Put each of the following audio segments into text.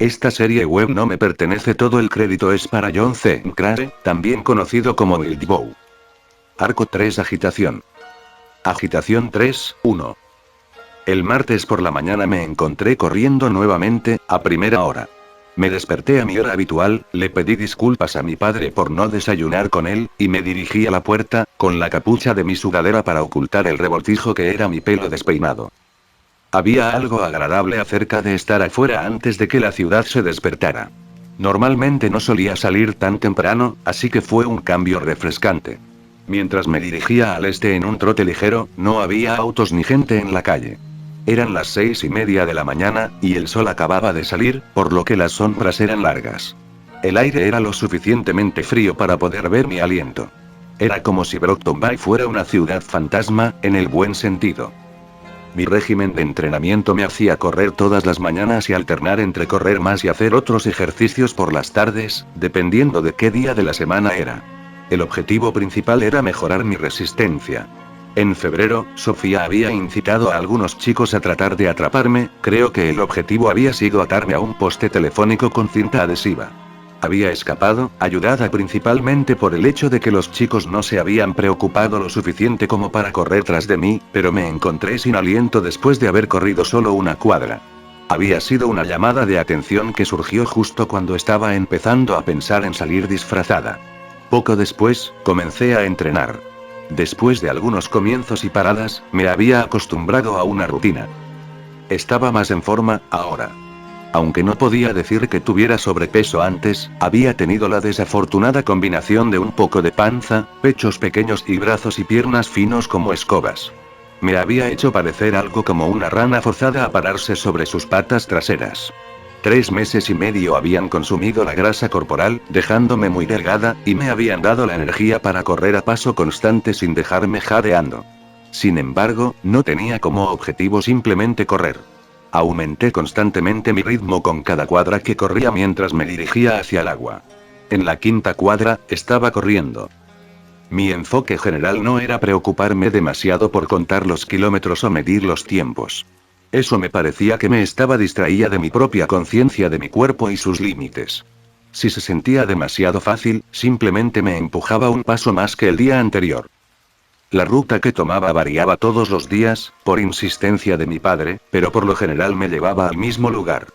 Esta serie web no me pertenece, todo el crédito es para John C. Crane, también conocido como Wildbow. Arco 3 Agitación. Agitación 3:1. El martes por la mañana me encontré corriendo nuevamente, a primera hora. Me desperté a mi hora habitual, le pedí disculpas a mi padre por no desayunar con él, y me dirigí a la puerta, con la capucha de mi sudadera para ocultar el revoltijo que era mi pelo despeinado. Había algo agradable acerca de estar afuera antes de que la ciudad se despertara. Normalmente no solía salir tan temprano, así que fue un cambio refrescante. Mientras me dirigía al este en un trote ligero, no había autos ni gente en la calle. Eran las 6:30 de la mañana, y el sol acababa de salir, por lo que las sombras eran largas. El aire era lo suficientemente frío para poder ver mi aliento. Era como si Brockton Bay fuera una ciudad fantasma, en el buen sentido. Mi régimen de entrenamiento me hacía correr todas las mañanas y alternar entre correr más y hacer otros ejercicios por las tardes, dependiendo de qué día de la semana era. El objetivo principal era mejorar mi resistencia. En febrero, Sofía había incitado a algunos chicos a tratar de atraparme, creo que el objetivo había sido atarme a un poste telefónico con cinta adhesiva. Había escapado, ayudada principalmente por el hecho de que los chicos no se habían preocupado lo suficiente como para correr tras de mí, pero me encontré sin aliento después de haber corrido solo una cuadra. Había sido una llamada de atención que surgió justo cuando estaba empezando a pensar en salir disfrazada. Poco después, comencé a entrenar. Después de algunos comienzos y paradas, me había acostumbrado a una rutina. Estaba más en forma, ahora. Aunque no podía decir que tuviera sobrepeso antes, había tenido la desafortunada combinación de un poco de panza, pechos pequeños y brazos y piernas finos como escobas. Me había hecho parecer algo como una rana forzada a pararse sobre sus patas traseras. 3 meses y medio habían consumido la grasa corporal, dejándome muy delgada, y me habían dado la energía para correr a paso constante sin dejarme jadeando. Sin embargo, no tenía como objetivo simplemente correr. Aumenté constantemente mi ritmo con cada cuadra que corría mientras me dirigía hacia el agua. En la 5ª cuadra, estaba corriendo. Mi enfoque general no era preocuparme demasiado por contar los kilómetros o medir los tiempos. Eso me parecía que me distraía de mi propia conciencia de mi cuerpo y sus límites. Si se sentía demasiado fácil, simplemente me empujaba un paso más que el día anterior. La ruta que tomaba variaba todos los días, por insistencia de mi padre, pero por lo general me llevaba al mismo lugar.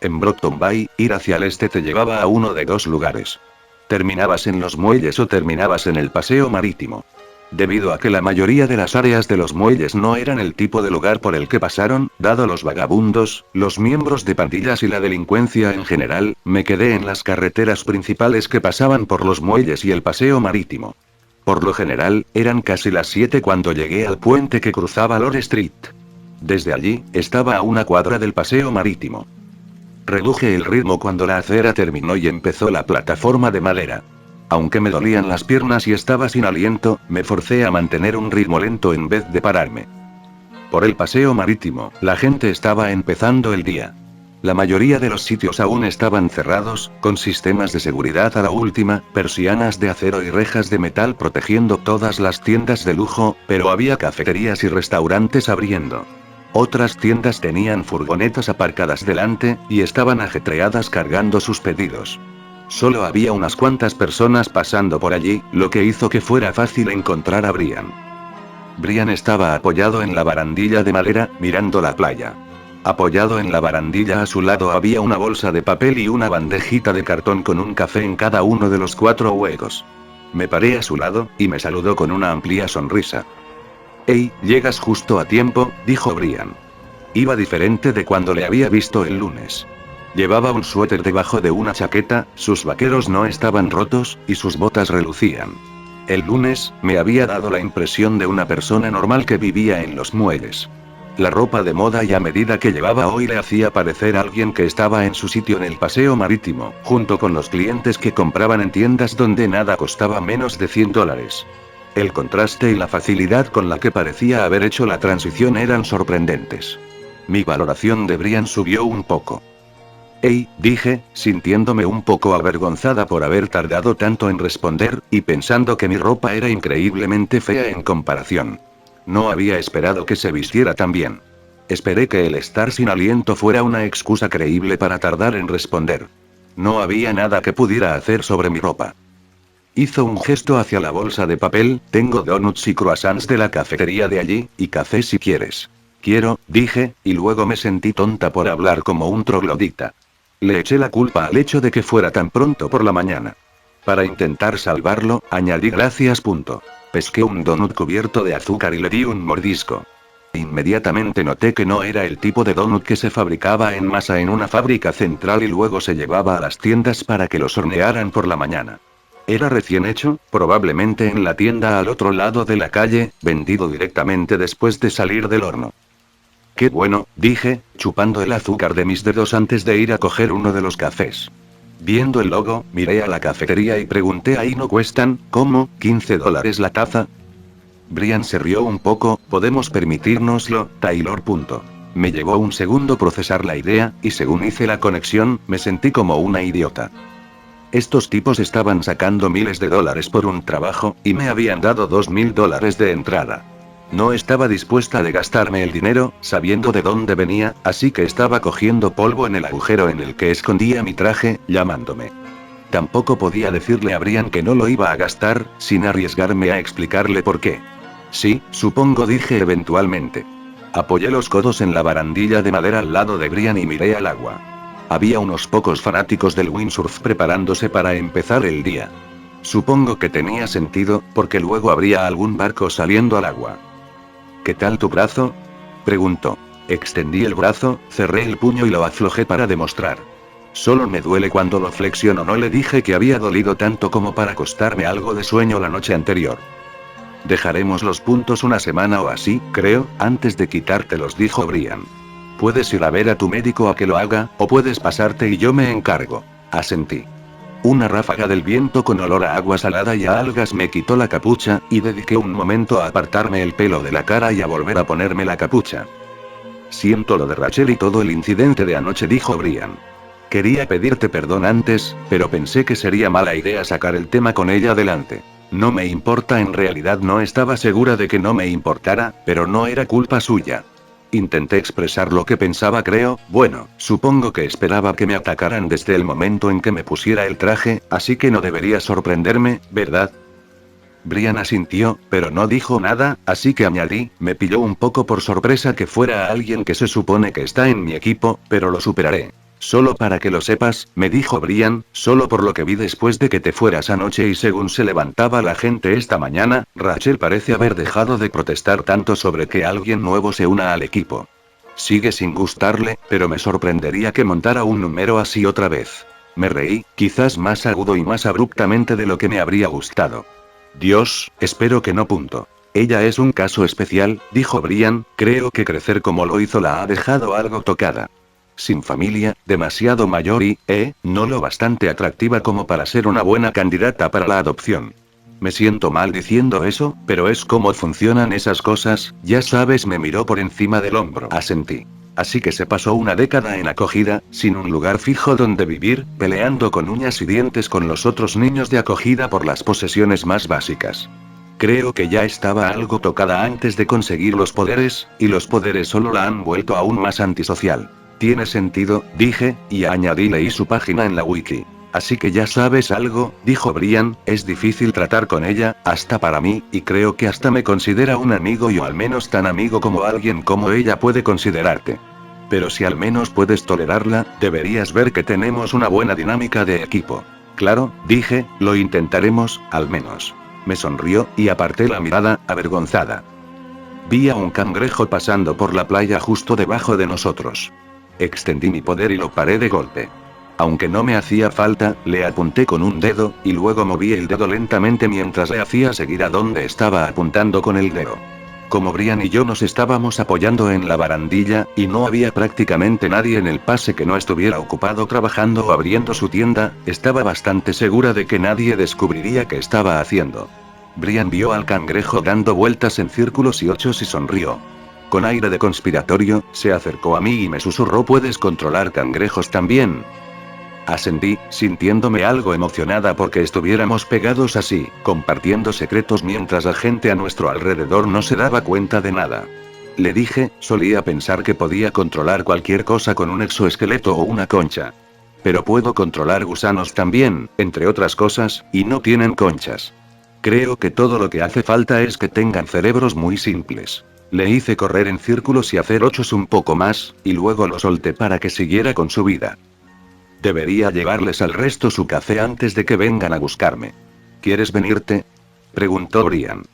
En Brockton Bay, ir hacia el este te llevaba a uno de 2 lugares. Terminabas en los muelles o terminabas en el paseo marítimo. Debido a que la mayoría de las áreas de los muelles no eran el tipo de lugar por el que pasaron, dado los vagabundos, los miembros de pandillas y la delincuencia en general, me quedé en las carreteras principales que pasaban por los muelles y el paseo marítimo. Por lo general, eran casi las 7 cuando llegué al puente que cruzaba Lord Street. Desde allí, estaba a una cuadra del paseo marítimo. Reduje el ritmo cuando la acera terminó y empezó la plataforma de madera. Aunque me dolían las piernas y estaba sin aliento, me forcé a mantener un ritmo lento en vez de pararme. Por el paseo marítimo, la gente estaba empezando el día. La mayoría de los sitios aún estaban cerrados, con sistemas de seguridad a la última, persianas de acero y rejas de metal protegiendo todas las tiendas de lujo, pero había cafeterías y restaurantes abriendo. Otras tiendas tenían furgonetas aparcadas delante, y estaban ajetreadas cargando sus pedidos. Solo había unas cuantas personas pasando por allí, lo que hizo que fuera fácil encontrar a Brian. Brian estaba apoyado en la barandilla de madera, mirando la playa. Apoyado en la barandilla a su lado había una bolsa de papel y una bandejita de cartón con un café en cada uno de los 4 huecos. Me paré a su lado, y me saludó con una amplia sonrisa. «Hey, llegas justo a tiempo», dijo Brian. Iba diferente de cuando le había visto el lunes. Llevaba un suéter debajo de una chaqueta, sus vaqueros no estaban rotos, y sus botas relucían. El lunes, me había dado la impresión de una persona normal que vivía en los muelles. La ropa de moda y a medida que llevaba hoy le hacía parecer alguien que estaba en su sitio en el paseo marítimo, junto con los clientes que compraban en tiendas donde nada costaba menos de $100. El contraste y la facilidad con la que parecía haber hecho la transición eran sorprendentes. Mi valoración de Brian subió un poco. «Hey», dije, sintiéndome un poco avergonzada por haber tardado tanto en responder, y pensando que mi ropa era increíblemente fea en comparación. No había esperado que se vistiera tan bien. Esperé que el estar sin aliento fuera una excusa creíble para tardar en responder. No había nada que pudiera hacer sobre mi ropa. Hizo un gesto hacia la bolsa de papel. Tengo donuts y croissants de la cafetería de allí, y café si quieres. Quiero, dije, y luego me sentí tonta por hablar como un troglodita. Le eché la culpa al hecho de que fuera tan pronto por la mañana. Para intentar salvarlo, añadí gracias. Pesqué un donut cubierto de azúcar y le di un mordisco. Inmediatamente noté que no era el tipo de donut que se fabricaba en masa en una fábrica central y luego se llevaba a las tiendas para que los hornearan por la mañana. Era recién hecho, probablemente en la tienda al otro lado de la calle, vendido directamente después de salir del horno. Qué bueno, dije, chupando el azúcar de mis dedos antes de ir a coger uno de los cafés. Viendo el logo, miré a la cafetería y pregunté: ¿ahí no cuestan, cómo, $15 la taza? Brian se rió un poco. Podemos permitírnoslo, Taylor. Me llevó un segundo procesar la idea, y según hice la conexión, me sentí como una idiota. Estos tipos estaban sacando miles de dólares por un trabajo, y me habían dado $2000 de entrada. No estaba dispuesta a gastarme el dinero, sabiendo de dónde venía, así que estaba cogiendo polvo en el agujero en el que escondía mi traje, llamándome. Tampoco podía decirle a Brian que no lo iba a gastar, sin arriesgarme a explicarle por qué. Sí, supongo, dije eventualmente. Apoyé los codos en la barandilla de madera al lado de Brian y miré al agua. Había unos pocos fanáticos del windsurf preparándose para empezar el día. Supongo que tenía sentido, porque luego habría algún barco saliendo al agua. ¿Qué tal tu brazo?, preguntó. Extendí el brazo, cerré el puño y lo aflojé para demostrar. Solo me duele cuando lo flexiono. No le dije que había dolido tanto como para costarme algo de sueño la noche anterior. Dejaremos los puntos una semana o así, creo, antes de quitártelos, dijo Brian. Puedes ir a ver a tu médico a que lo haga, o puedes pasarte y yo me encargo. Asentí. Una ráfaga del viento con olor a agua salada y a algas me quitó la capucha, y dediqué un momento a apartarme el pelo de la cara y a volver a ponerme la capucha. Siento lo de Rachel y todo el incidente de anoche, dijo Brian. Quería pedirte perdón antes, pero pensé que sería mala idea sacar el tema con ella delante. No me importa, en realidad no estaba segura de que no me importara, pero no era culpa suya. Intenté expresar lo que pensaba. Bueno, supongo que esperaba que me atacaran desde el momento en que me pusiera el traje, así que no debería sorprenderme, ¿verdad? Brian asintió, pero no dijo nada, así que añadí: me pilló un poco por sorpresa que fuera alguien que se supone que está en mi equipo, pero lo superaré. Solo para que lo sepas, me dijo Brian, solo por lo que vi después de que te fueras anoche y según se levantaba la gente esta mañana, Rachel parece haber dejado de protestar tanto sobre que alguien nuevo se una al equipo. Sigue sin gustarle, pero me sorprendería que montara un número así otra vez. Me reí, quizás más agudo y más abruptamente de lo que me habría gustado. Dios, espero que no. Ella es un caso especial, dijo Brian, creo que crecer como lo hizo la ha dejado algo tocada. Sin familia, demasiado mayor y, no lo bastante atractiva como para ser una buena candidata para la adopción. Me siento mal diciendo eso, pero es como funcionan esas cosas, ya sabes. Me miró por encima del hombro. Asentí. Así que se pasó una década en acogida, sin un lugar fijo donde vivir, peleando con uñas y dientes con los otros niños de acogida por las posesiones más básicas. Creo que ya estaba algo tocada antes de conseguir los poderes, y los poderes solo la han vuelto aún más antisocial. Tiene sentido, dije, y añadí: leí su página en la wiki. Así que ya sabes algo, dijo Brian, es difícil tratar con ella, hasta para mí, y creo que hasta me considera un amigo, y o al menos tan amigo como alguien como ella puede considerarte. Pero si al menos puedes tolerarla, deberías ver que tenemos una buena dinámica de equipo. Claro, dije, lo intentaremos, al menos. Me sonrió, y aparté la mirada, avergonzada. Vi a un cangrejo pasando por la playa justo debajo de nosotros. Extendí mi poder y lo paré de golpe. Aunque no me hacía falta, le apunté con un dedo, y luego moví el dedo lentamente mientras le hacía seguir a donde estaba apuntando con el dedo. Como Brian y yo nos estábamos apoyando en la barandilla, y no había prácticamente nadie en el pase que no estuviera ocupado trabajando o abriendo su tienda, estaba bastante segura de que nadie descubriría qué estaba haciendo. Brian vio al cangrejo dando vueltas en círculos y ochos y sonrió. Con aire de conspiratorio, se acercó a mí y me susurró: ¿puedes controlar cangrejos también? Asentí, sintiéndome algo emocionada porque estuviéramos pegados así, compartiendo secretos mientras la gente a nuestro alrededor no se daba cuenta de nada. Le dije, solía pensar que podía controlar cualquier cosa con un exoesqueleto o una concha. Pero puedo controlar gusanos también, entre otras cosas, y no tienen conchas. Creo que todo lo que hace falta es que tengan cerebros muy simples. Le hice correr en círculos y hacer 8 un poco más, y luego lo solté para que siguiera con su vida. Debería llevarles al resto su café antes de que vengan a buscarme. ¿Quieres venirte?, preguntó Brian.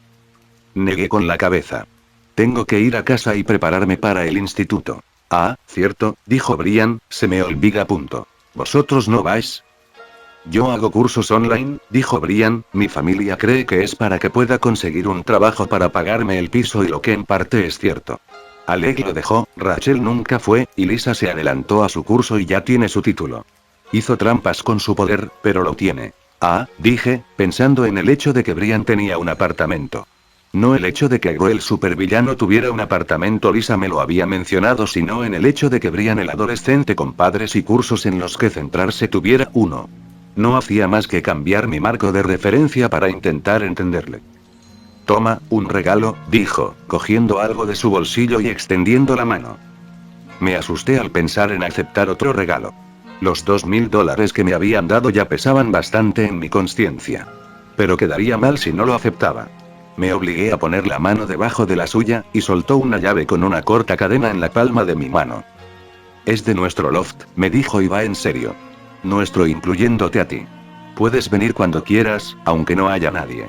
Negué con la cabeza. Tengo que ir a casa y prepararme para el instituto. Ah, cierto, dijo Brian, se me olvida. ¿Vosotros no vais? Yo hago cursos online, dijo Brian, mi familia cree que es para que pueda conseguir un trabajo para pagarme el piso y lo que en parte es cierto. Alec lo dejó, Rachel nunca fue, y Lisa se adelantó a su curso y ya tiene su título. Hizo trampas con su poder, pero lo tiene. Ah, dije, pensando en el hecho de que Brian tenía un apartamento. No el hecho de que el supervillano tuviera un apartamento, Lisa me lo había mencionado, sino en el hecho de que Brian, el adolescente con padres y cursos en los que centrarse, tuviera uno. No hacía más que cambiar mi marco de referencia para intentar entenderle. Toma, un regalo, dijo, cogiendo algo de su bolsillo y extendiendo la mano. Me asusté al pensar en aceptar otro regalo. Los $2000 que me habían dado ya pesaban bastante en mi conciencia. Pero quedaría mal si no lo aceptaba. Me obligué a poner la mano debajo de la suya, y soltó una llave con una corta cadena en la palma de mi mano. Es de nuestro loft, me dijo, y va en serio. Nuestro, incluyéndote a ti. Puedes venir cuando quieras, aunque no haya nadie.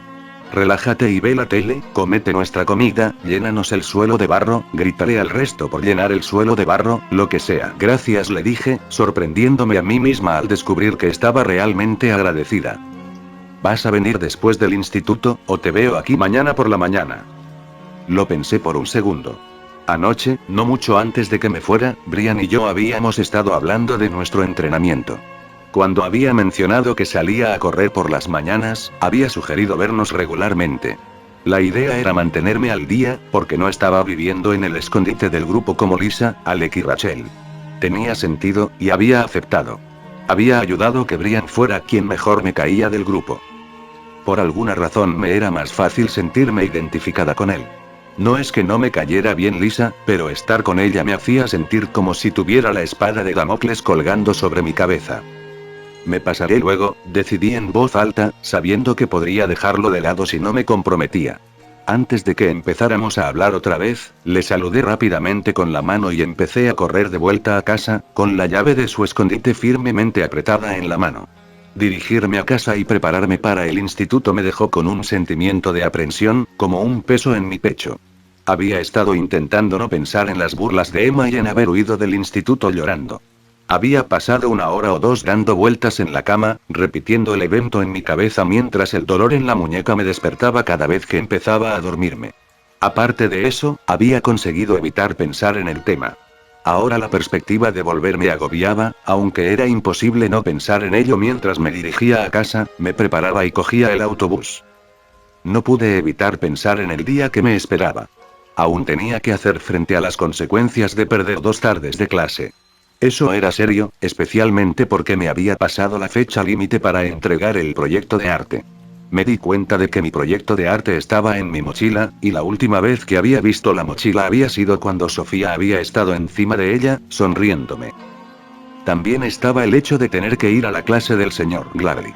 Relájate y ve la tele, comete nuestra comida, llénanos el suelo de barro, gritaré al resto por llenar el suelo de barro, lo que sea. Gracias, le dije, sorprendiéndome a mí misma al descubrir que estaba realmente agradecida. ¿Vas a venir después del instituto, o te veo aquí mañana por la mañana? Lo pensé por un segundo. Anoche, no mucho antes de que me fuera, Brian y yo habíamos estado hablando de nuestro entrenamiento. Cuando había mencionado que salía a correr por las mañanas, había sugerido vernos regularmente. La idea era mantenerme al día, porque no estaba viviendo en el escondite del grupo como Lisa, Alec y Rachel. Tenía sentido, y había aceptado. Había ayudado que Brian fuera quien mejor me caía del grupo. Por alguna razón me era más fácil sentirme identificada con él. No es que no me cayera bien Lisa, pero estar con ella me hacía sentir como si tuviera la espada de Damocles colgando sobre mi cabeza. Me pasaré luego, decidí en voz alta, sabiendo que podría dejarlo de lado si no me comprometía. Antes de que empezáramos a hablar otra vez, le saludé rápidamente con la mano y empecé a correr de vuelta a casa, con la llave de su escondite firmemente apretada en la mano. Dirigirme a casa y prepararme para el instituto me dejó con un sentimiento de aprensión, como un peso en mi pecho. Había estado intentando no pensar en las burlas de Emma y en haber huido del instituto llorando. Había pasado 1 hora o 2 dando vueltas en la cama, repitiendo el evento en mi cabeza mientras el dolor en la muñeca me despertaba cada vez que empezaba a dormirme. Aparte de eso, había conseguido evitar pensar en el tema. Ahora la perspectiva de volver me agobiaba, aunque era imposible no pensar en ello mientras me dirigía a casa, me preparaba y cogía el autobús. No pude evitar pensar en el día que me esperaba. Aún tenía que hacer frente a las consecuencias de perder 2 tardes de clase. Eso era serio, especialmente porque me había pasado la fecha límite para entregar el proyecto de arte. Me di cuenta de que mi proyecto de arte estaba en mi mochila, y la última vez que había visto la mochila había sido cuando Sofía había estado encima de ella, sonriéndome. También estaba el hecho de tener que ir a la clase del señor Gladly.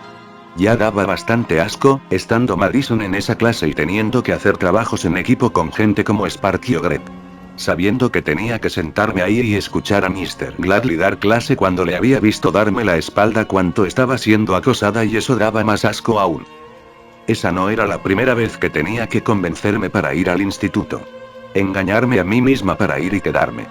Ya daba bastante asco, estando Madison en esa clase y teniendo que hacer trabajos en equipo con gente como Sparky o Greg. Sabiendo que tenía que sentarme ahí y escuchar a Mr. Gladly dar clase cuando le había visto darme la espalda cuando estaba siendo acosada, y eso daba más asco aún. Esa no era la primera vez que tenía que convencerme para ir al instituto. Engañarme a mí misma para ir y quedarme.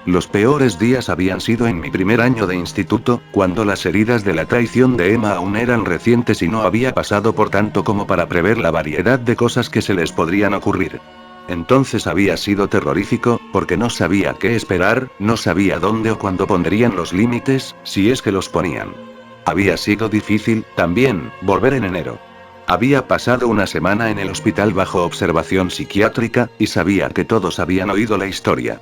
Los peores días habían sido en mi primer año de instituto, cuando las heridas de la traición de Emma aún eran recientes y no había pasado por tanto como para prever la variedad de cosas que se les podrían ocurrir. Entonces había sido terrorífico, porque no sabía qué esperar, no sabía dónde o cuándo pondrían los límites, si es que los ponían. Había sido difícil, también, volver en enero. Había pasado 1 semana en el hospital bajo observación psiquiátrica, y sabía que todos habían oído la historia.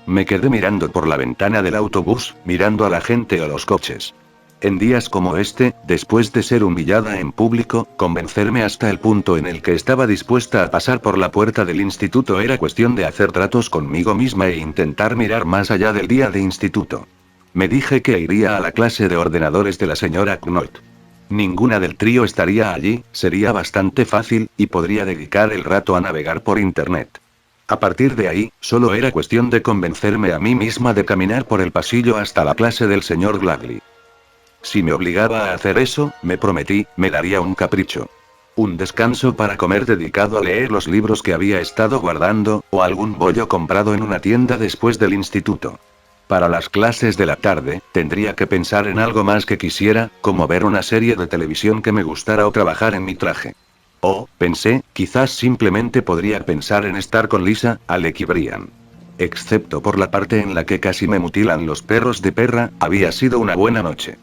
Me quedé mirando por la ventana del autobús, mirando a la gente o los coches. En días como este, después de ser humillada en público, convencerme hasta el punto en el que estaba dispuesta a pasar por la puerta del instituto era cuestión de hacer tratos conmigo misma e intentar mirar más allá del día de instituto. Me dije que iría a la clase de ordenadores de la señora Knott. Ninguna del trío estaría allí, sería bastante fácil, y podría dedicar el rato a navegar por internet. A partir de ahí, solo era cuestión de convencerme a mí misma de caminar por el pasillo hasta la clase del señor Gladley. Si me obligaba a hacer eso, me prometí, me daría un capricho. Un descanso para comer dedicado a leer los libros que había estado guardando, o algún bollo comprado en una tienda después del instituto. Para las clases de la tarde, tendría que pensar en algo más que quisiera, como ver una serie de televisión que me gustara o trabajar en mi traje. O, pensé, quizás simplemente podría pensar en estar con Lisa, Alec y Brian. Excepto por la parte en la que casi me mutilan los perros de perra, había sido una buena noche.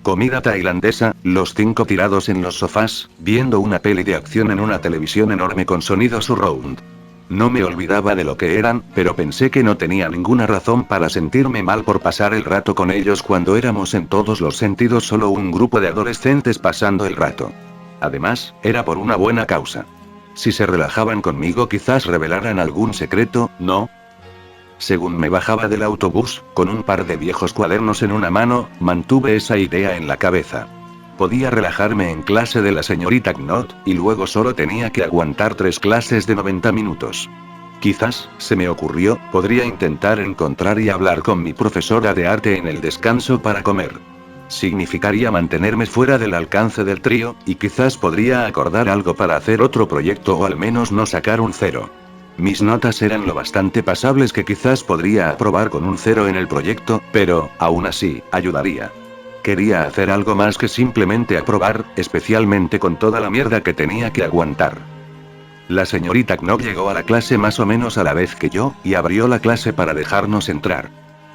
Comida tailandesa, los 5 tirados en los sofás, viendo una peli de acción en una televisión enorme con sonido surround. No me olvidaba de lo que eran, pero pensé que no tenía ninguna razón para sentirme mal por pasar el rato con ellos cuando éramos en todos los sentidos solo un grupo de adolescentes pasando el rato. Además, era por una buena causa. Si se relajaban conmigo quizás revelaran algún secreto, ¿no? Según me bajaba del autobús, con un par de viejos cuadernos en una mano, mantuve esa idea en la cabeza. Podía relajarme en clase de la señorita Knott, y luego solo tenía que aguantar 3 clases de 90 minutos. Quizás, se me ocurrió, podría intentar encontrar y hablar con mi profesora de arte en el descanso para comer. Significaría mantenerme fuera del alcance del trío, y quizás podría acordar algo para hacer otro proyecto o al menos no sacar un 0. Mis notas eran lo bastante pasables que quizás podría aprobar con un 0 en el proyecto, pero, aún así, ayudaría. Quería hacer algo más que simplemente aprobar, especialmente con toda la mierda que tenía que aguantar. La señorita Knott llegó a la clase más o menos a la vez que yo, y abrió la clase para dejarnos entrar.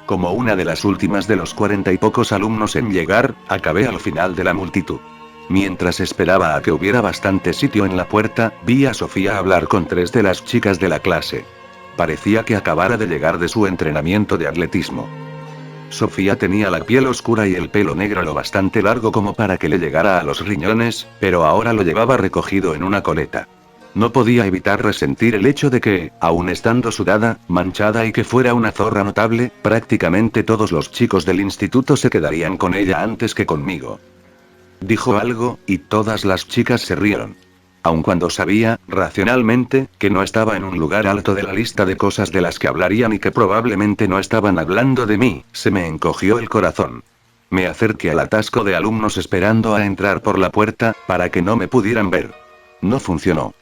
Como una de las últimas de los 40 y pocos alumnos en llegar, acabé al final de la multitud. Mientras esperaba a que hubiera bastante sitio en la puerta, vi a Sofía hablar con 3 de las chicas de la clase. Parecía que acabara de llegar de su entrenamiento de atletismo. Sofía tenía la piel oscura y el pelo negro lo bastante largo como para que le llegara a los riñones, pero ahora lo llevaba recogido en una coleta. No podía evitar resentir el hecho de que, aun estando sudada, manchada y que fuera una zorra notable, prácticamente todos los chicos del instituto se quedarían con ella antes que conmigo. Dijo algo, y todas las chicas se rieron. Aun cuando sabía, racionalmente, que no estaba en un lugar alto de la lista de cosas de las que hablarían y que probablemente no estaban hablando de mí, se me encogió el corazón. Me acerqué al atasco de alumnos esperando a entrar por la puerta, para que no me pudieran ver. No funcionó.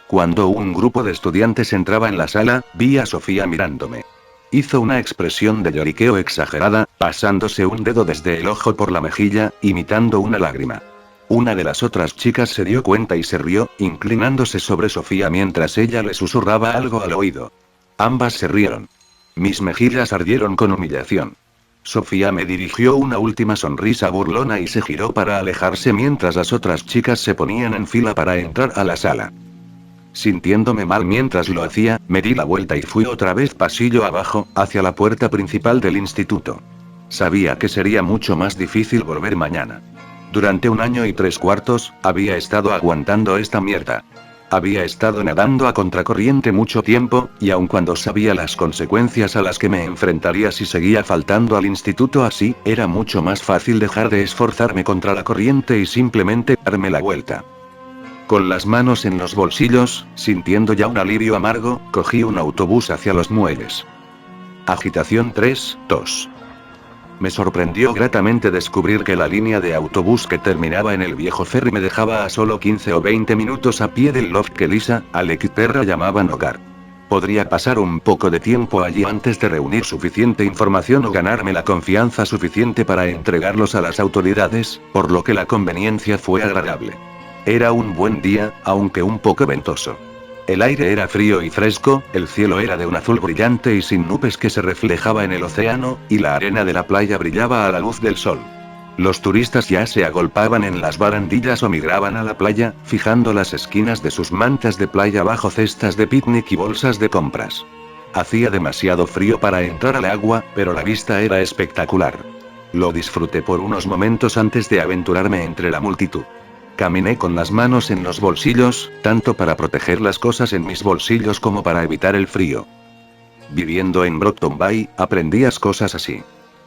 Cuando un grupo de estudiantes entraba en la sala, vi a Sofía mirándome. Hizo una expresión de lloriqueo exagerada, pasándose un dedo desde el ojo por la mejilla, imitando una lágrima. Una de las otras chicas se dio cuenta y se rió, inclinándose sobre Sofía mientras ella le susurraba algo al oído. Ambas se rieron. Mis mejillas ardieron con humillación. Sofía me dirigió una última sonrisa burlona y se giró para alejarse mientras las otras chicas se ponían en fila para entrar a la sala. Sintiéndome mal mientras lo hacía, me di la vuelta y fui otra vez pasillo abajo, hacia la puerta principal del instituto. Sabía que sería mucho más difícil volver mañana. Durante 1 año y 3/4, había estado aguantando esta mierda. Había estado nadando a contracorriente mucho tiempo, y aun cuando sabía las consecuencias a las que me enfrentaría si seguía faltando al instituto así, era mucho más fácil dejar de esforzarme contra la corriente y simplemente darme la vuelta. Con las manos en los bolsillos, sintiendo ya un alivio amargo, cogí un autobús hacia los muelles. Agitación 3, 2. Me sorprendió gratamente descubrir que la línea de autobús que terminaba en el viejo ferry me dejaba a solo 15 o 20 minutos a pie del loft que Lisa, Alec y Terra llamaban hogar. Podría pasar un poco de tiempo allí antes de reunir suficiente información o ganarme la confianza suficiente para entregarlos a las autoridades, por lo que la conveniencia fue agradable. Era un buen día, aunque un poco ventoso. El aire era frío y fresco, el cielo era de un azul brillante y sin nubes que se reflejaba en el océano, y la arena de la playa brillaba a la luz del sol. Los turistas ya se agolpaban en las barandillas o migraban a la playa, fijando las esquinas de sus mantas de playa bajo cestas de picnic y bolsas de compras. Hacía demasiado frío para entrar al agua, pero la vista era espectacular. Lo disfruté por unos momentos antes de aventurarme entre la multitud. Caminé con las manos en los bolsillos, tanto para proteger las cosas en mis bolsillos como para evitar el frío. Viviendo en Brockton Bay, aprendías cosas así.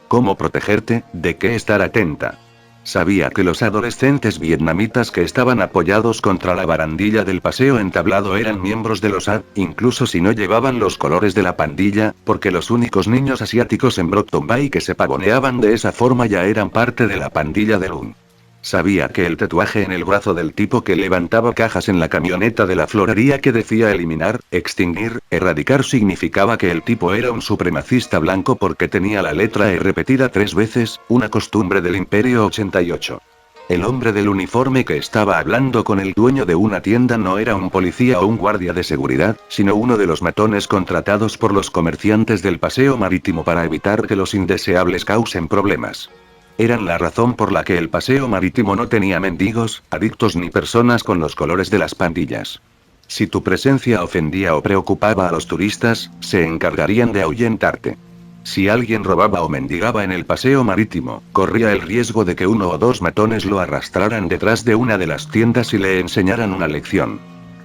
Cómo protegerte, de qué estar atenta. Sabía que los adolescentes vietnamitas que estaban apoyados contra la barandilla del paseo entablado eran miembros de los AD, incluso si no llevaban los colores de la pandilla, porque los únicos niños asiáticos en Brockton Bay que se pavoneaban de esa forma ya eran parte de la pandilla de Lun. Sabía que el tatuaje en el brazo del tipo que levantaba cajas en la camioneta de la florería que decía eliminar, extinguir, erradicar significaba que el tipo era un supremacista blanco porque tenía la letra E repetida 3 veces, una costumbre del Imperio 88. El hombre del uniforme que estaba hablando con el dueño de una tienda no era un policía o un guardia de seguridad, sino uno de los matones contratados por los comerciantes del paseo marítimo para evitar que los indeseables causen problemas. Eran la razón por la que el paseo marítimo no tenía mendigos, adictos ni personas con los colores de las pandillas. Si tu presencia ofendía o preocupaba a los turistas, se encargarían de ahuyentarte. Si alguien robaba o mendigaba en el paseo marítimo, corría el riesgo de que 1 o 2 matones lo arrastraran detrás de una de las tiendas y le enseñaran una lección.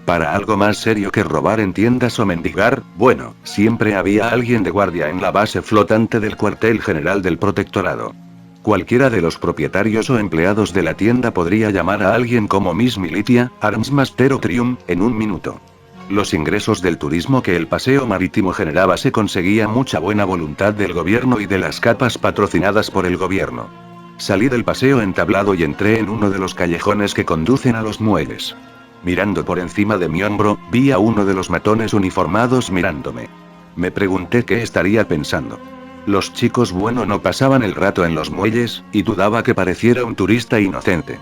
Para algo más serio que robar en tiendas o mendigar, bueno, siempre había alguien de guardia en la base flotante del cuartel general del protectorado. Cualquiera de los propietarios o empleados de la tienda podría llamar a alguien como Miss Militia, Armsmaster o Triumph, en un minuto. Los ingresos del turismo que el paseo marítimo generaba se conseguía mucha buena voluntad del gobierno y de las capas patrocinadas por el gobierno. Salí del paseo entablado y entré en uno de los callejones que conducen a los muelles. Mirando por encima de mi hombro, vi a uno de los matones uniformados mirándome. Me pregunté qué estaría pensando. Los chicos no pasaban el rato en los muelles, y dudaba que pareciera un turista inocente.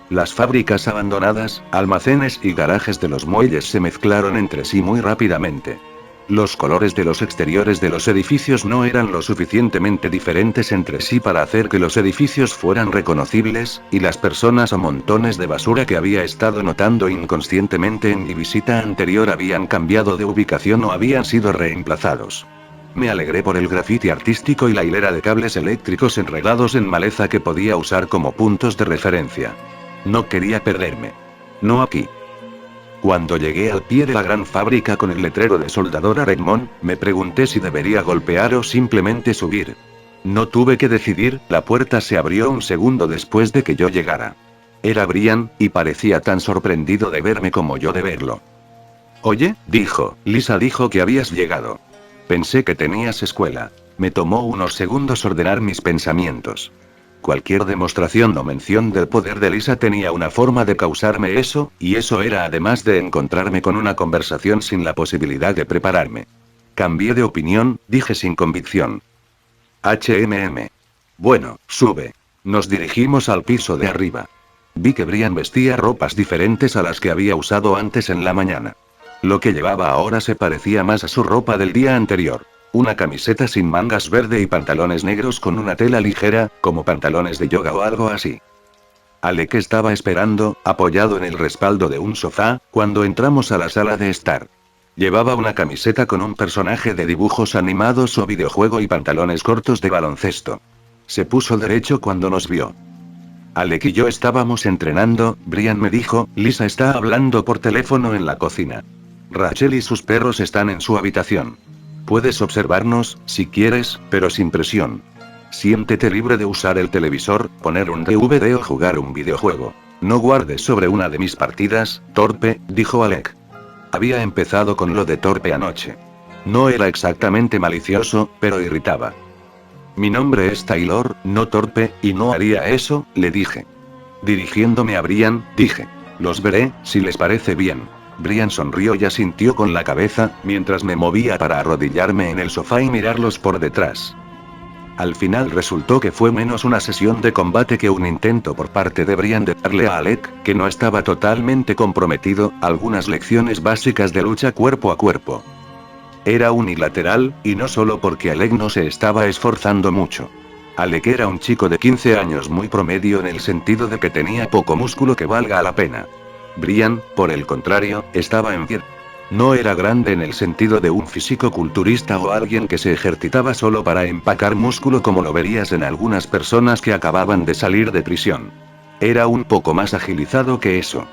Las fábricas abandonadas, almacenes y garajes de los muelles se mezclaron entre sí muy rápidamente. Los colores de los exteriores de los edificios no eran lo suficientemente diferentes entre sí para hacer que los edificios fueran reconocibles, y las personas o montones de basura que había estado notando inconscientemente en mi visita anterior habían cambiado de ubicación o habían sido reemplazados. Me alegré por el grafiti artístico y la hilera de cables eléctricos enredados en maleza que podía usar como puntos de referencia. No quería perderme. No aquí. Cuando llegué al pie de la gran fábrica con el letrero de soldadora Redmond, me pregunté si debería golpear o simplemente subir. No tuve que decidir, la puerta se abrió un segundo después de que yo llegara. Era Brian, y parecía tan sorprendido de verme como yo de verlo. Oye, dijo, Lisa dijo que habías llegado. Pensé que tenías escuela. Me tomó unos segundos ordenar mis pensamientos. Cualquier demostración o mención del poder de Lisa tenía una forma de causarme eso, y eso era además de encontrarme con una conversación sin la posibilidad de prepararme. Cambié de opinión, dije sin convicción. Bueno, sube. Nos dirigimos al piso de arriba. Vi que Brian vestía ropas diferentes a las que había usado antes en la mañana. Lo que llevaba ahora se parecía más a su ropa del día anterior. Una camiseta sin mangas verde y pantalones negros con una tela ligera, como pantalones de yoga o algo así. Alec estaba esperando, apoyado en el respaldo de un sofá, cuando entramos a la sala de estar. Llevaba una camiseta con un personaje de dibujos animados o videojuego y pantalones cortos de baloncesto. Se puso derecho cuando nos vio. Alec y yo estábamos entrenando, Brian me dijo, Lisa está hablando por teléfono en la cocina. Rachel y sus perros están en su habitación. Puedes observarnos, si quieres, pero sin presión. Siéntete libre de usar el televisor, poner un DVD o jugar un videojuego. No guardes sobre una de mis partidas, torpe, dijo Alec. Había empezado con lo de torpe anoche. No era exactamente malicioso, pero irritaba. Mi nombre es Taylor, no torpe, y no haría eso, le dije. Dirigiéndome a Brian, dije. Los veré, si les parece bien. Brian sonrió y asintió con la cabeza, mientras me movía para arrodillarme en el sofá y mirarlos por detrás. Al final resultó que fue menos una sesión de combate que un intento por parte de Brian de darle a Alec, que no estaba totalmente comprometido, algunas lecciones básicas de lucha cuerpo a cuerpo. Era unilateral, y no solo porque Alec no se estaba esforzando mucho. Alec era un chico de 15 años muy promedio en el sentido de que tenía poco músculo que valga la pena. Brian, por el contrario, estaba en pie. No era grande en el sentido de un físico-culturista o alguien que se ejercitaba solo para empacar músculo como lo verías en algunas personas que acababan de salir de prisión. Era un poco más agilizado que eso.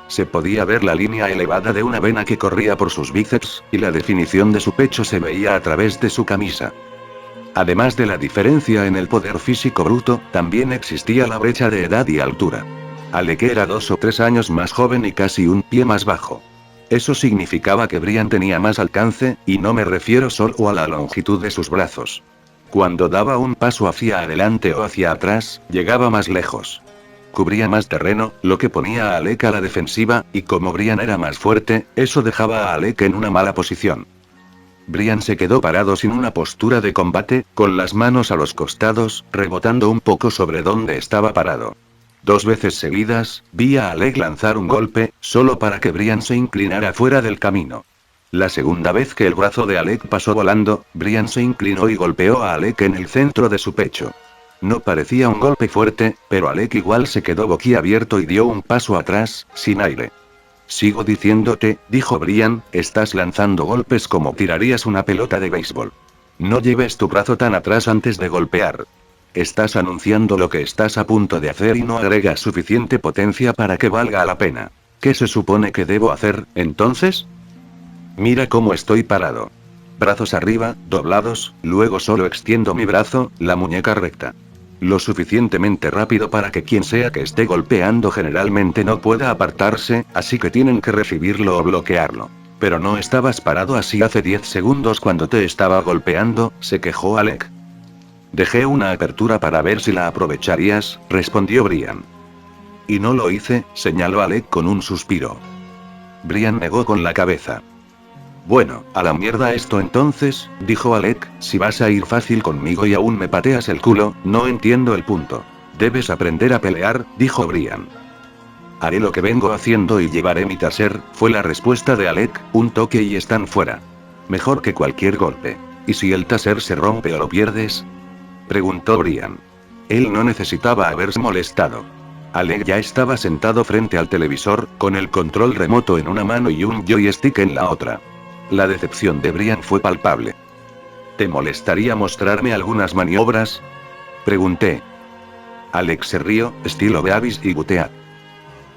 Se podía ver la línea elevada de una vena que corría por sus bíceps, y la definición de su pecho se veía a través de su camisa. Además de la diferencia en el poder físico bruto, también existía la brecha de edad y altura. Alec era 2 o 3 años más joven y casi un pie más bajo. Eso significaba que Brian tenía más alcance, y no me refiero solo a la longitud de sus brazos. Cuando daba un paso hacia adelante o hacia atrás, llegaba más lejos. Cubría más terreno, lo que ponía a Alec a la defensiva, y como Brian era más fuerte, eso dejaba a Alec en una mala posición. Brian se quedó parado sin una postura de combate, con las manos a los costados, rebotando un poco sobre donde estaba parado. 2 veces seguidas, vi a Alec lanzar un golpe, solo para que Brian se inclinara fuera del camino. La segunda vez que el brazo de Alec pasó volando, Brian se inclinó y golpeó a Alec en el centro de su pecho. No parecía un golpe fuerte, pero Alec igual se quedó boquiabierto y dio un paso atrás, sin aire. Sigo diciéndote, dijo Brian, estás lanzando golpes como tirarías una pelota de béisbol. No lleves tu brazo tan atrás antes de golpear. Estás anunciando lo que estás a punto de hacer y no agregas suficiente potencia para que valga la pena. ¿Qué se supone que debo hacer, entonces? Mira cómo estoy parado. Brazos arriba, doblados, luego solo extiendo mi brazo, la muñeca recta. Lo suficientemente rápido para que quien sea que esté golpeando generalmente no pueda apartarse, así que tienen que recibirlo o bloquearlo. Pero no estabas parado así hace 10 segundos cuando te estaba golpeando, se quejó Alec. Dejé una apertura para ver si la aprovecharías, respondió Brian. Y no lo hice, señaló Alec con un suspiro. Brian negó con la cabeza. Bueno, a la mierda esto entonces, dijo Alec, si vas a ir fácil conmigo y aún me pateas el culo, no entiendo el punto. Debes aprender a pelear, dijo Brian. Haré lo que vengo haciendo y llevaré mi taser, fue la respuesta de Alec, un toque y están fuera. Mejor que cualquier golpe. ¿Y si el taser se rompe o lo pierdes? Preguntó Brian. Él no necesitaba haberse molestado. Alec ya estaba sentado frente al televisor, con el control remoto en una mano y un joystick en la otra. La decepción de Brian fue palpable. ¿Te molestaría mostrarme algunas maniobras? Pregunté. Alec se rió, estilo Beavis y Buteat.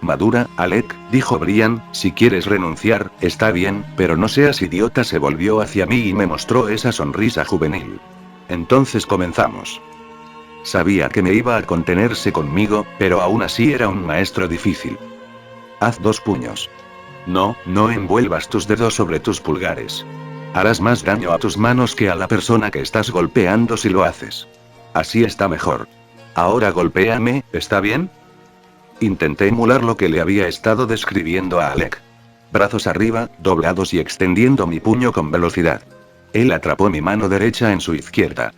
Madura, Alec, dijo Brian, si quieres renunciar, está bien, pero no seas idiota. Se volvió hacia mí y me mostró esa sonrisa juvenil. Entonces comenzamos. Sabía que me iba a contenerse conmigo, pero aún así era un maestro difícil. Haz 2 puños. No, no envuelvas tus dedos sobre tus pulgares. Harás más daño a tus manos que a la persona que estás golpeando si lo haces. Así está mejor. Ahora golpéame, ¿está bien? Intenté emular lo que le había estado describiendo a Alec. Brazos arriba, doblados y extendiendo mi puño con velocidad. Él atrapó mi mano derecha en su izquierda.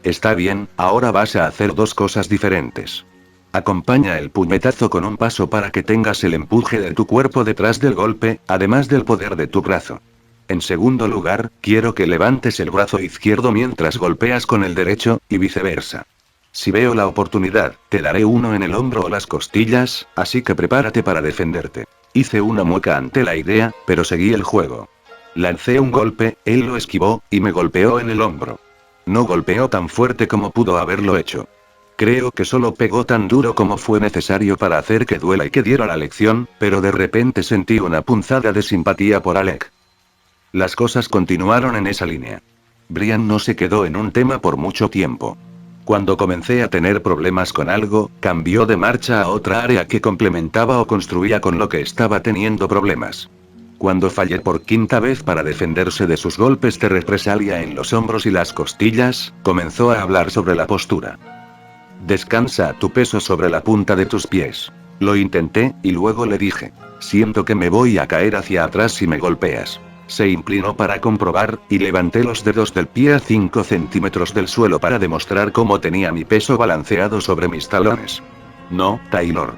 Está bien, ahora vas a hacer 2 cosas diferentes. Acompaña el puñetazo con un paso para que tengas el empuje de tu cuerpo detrás del golpe, además del poder de tu brazo. En segundo lugar, quiero que levantes el brazo izquierdo mientras golpeas con el derecho, y viceversa. Si veo la oportunidad, te daré uno en el hombro o las costillas, así que prepárate para defenderte. Hice una mueca ante la idea, pero seguí el juego. Lancé un golpe, él lo esquivó, y me golpeó en el hombro. No golpeó tan fuerte como pudo haberlo hecho. Creo que solo pegó tan duro como fue necesario para hacer que duela y que diera la lección, pero de repente sentí una punzada de simpatía por Alec. Las cosas continuaron en esa línea. Brian no se quedó en un tema por mucho tiempo. Cuando comencé a tener problemas con algo, cambió de marcha a otra área que complementaba o construía con lo que estaba teniendo problemas. Cuando fallé por 5ª vez para defenderse de sus golpes de represalia en los hombros y las costillas, comenzó a hablar sobre la postura. Descansa tu peso sobre la punta de tus pies. Lo intenté, y luego le dije. Siento que me voy a caer hacia atrás si me golpeas. Se inclinó para comprobar, y levanté los dedos del pie a 5 centímetros del suelo para demostrar cómo tenía mi peso balanceado sobre mis talones. No, Taylor.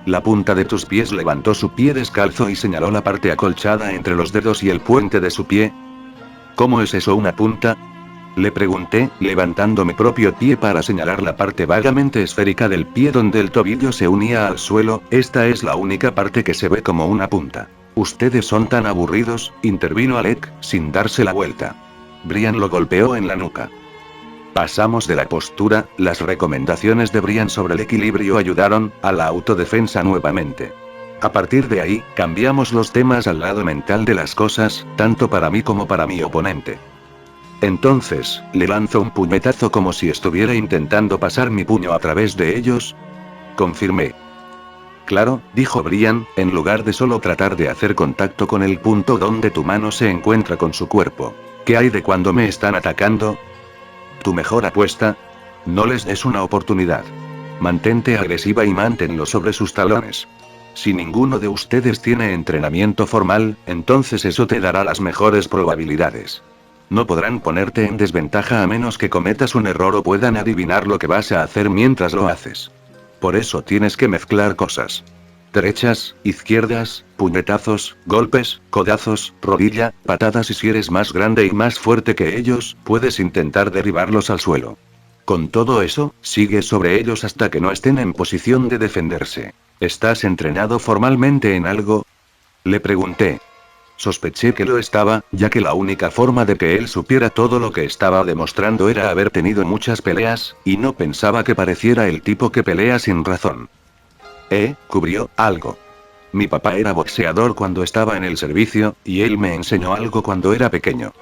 La punta de tus pies. Levantó su pie descalzo y señaló la parte acolchada entre los dedos y el puente de su pie. ¿Cómo es eso una punta? Le pregunté, levantando mi propio pie para señalar la parte vagamente esférica del pie donde el tobillo se unía al suelo. Esta es la única parte que se ve como una punta. Ustedes son tan aburridos, intervino Alec, sin darse la vuelta. Brian lo golpeó en la nuca. Pasamos de la postura, las recomendaciones de Brian sobre el equilibrio ayudaron, a la autodefensa nuevamente. A partir de ahí, cambiamos los temas al lado mental de las cosas, tanto para mí como para mi oponente. Entonces, le lanzo un puñetazo como si estuviera intentando pasar mi puño a través de ellos. Confirmé. Claro, dijo Brian, en lugar de solo tratar de hacer contacto con el punto donde tu mano se encuentra con su cuerpo. ¿Qué hay de cuando me están atacando? Tu mejor apuesta. No les des una oportunidad. Mantente agresiva y manténlo sobre sus talones. Si ninguno de ustedes tiene entrenamiento formal, entonces eso te dará las mejores probabilidades. No podrán ponerte en desventaja a menos que cometas un error o puedan adivinar lo que vas a hacer mientras lo haces. Por eso tienes que mezclar cosas. Derechas, izquierdas, puñetazos, golpes, codazos, rodilla, patadas y si eres más grande y más fuerte que ellos, puedes intentar derribarlos al suelo. Con todo eso, sigue sobre ellos hasta que no estén en posición de defenderse. ¿Estás entrenado formalmente en algo? Le pregunté. Sospeché que lo estaba, ya que la única forma de que él supiera todo lo que estaba demostrando era haber tenido muchas peleas, y no pensaba que pareciera el tipo que pelea sin razón. Cubrió algo. Mi papá era boxeador cuando estaba en el servicio, y él me enseñó algo cuando era pequeño.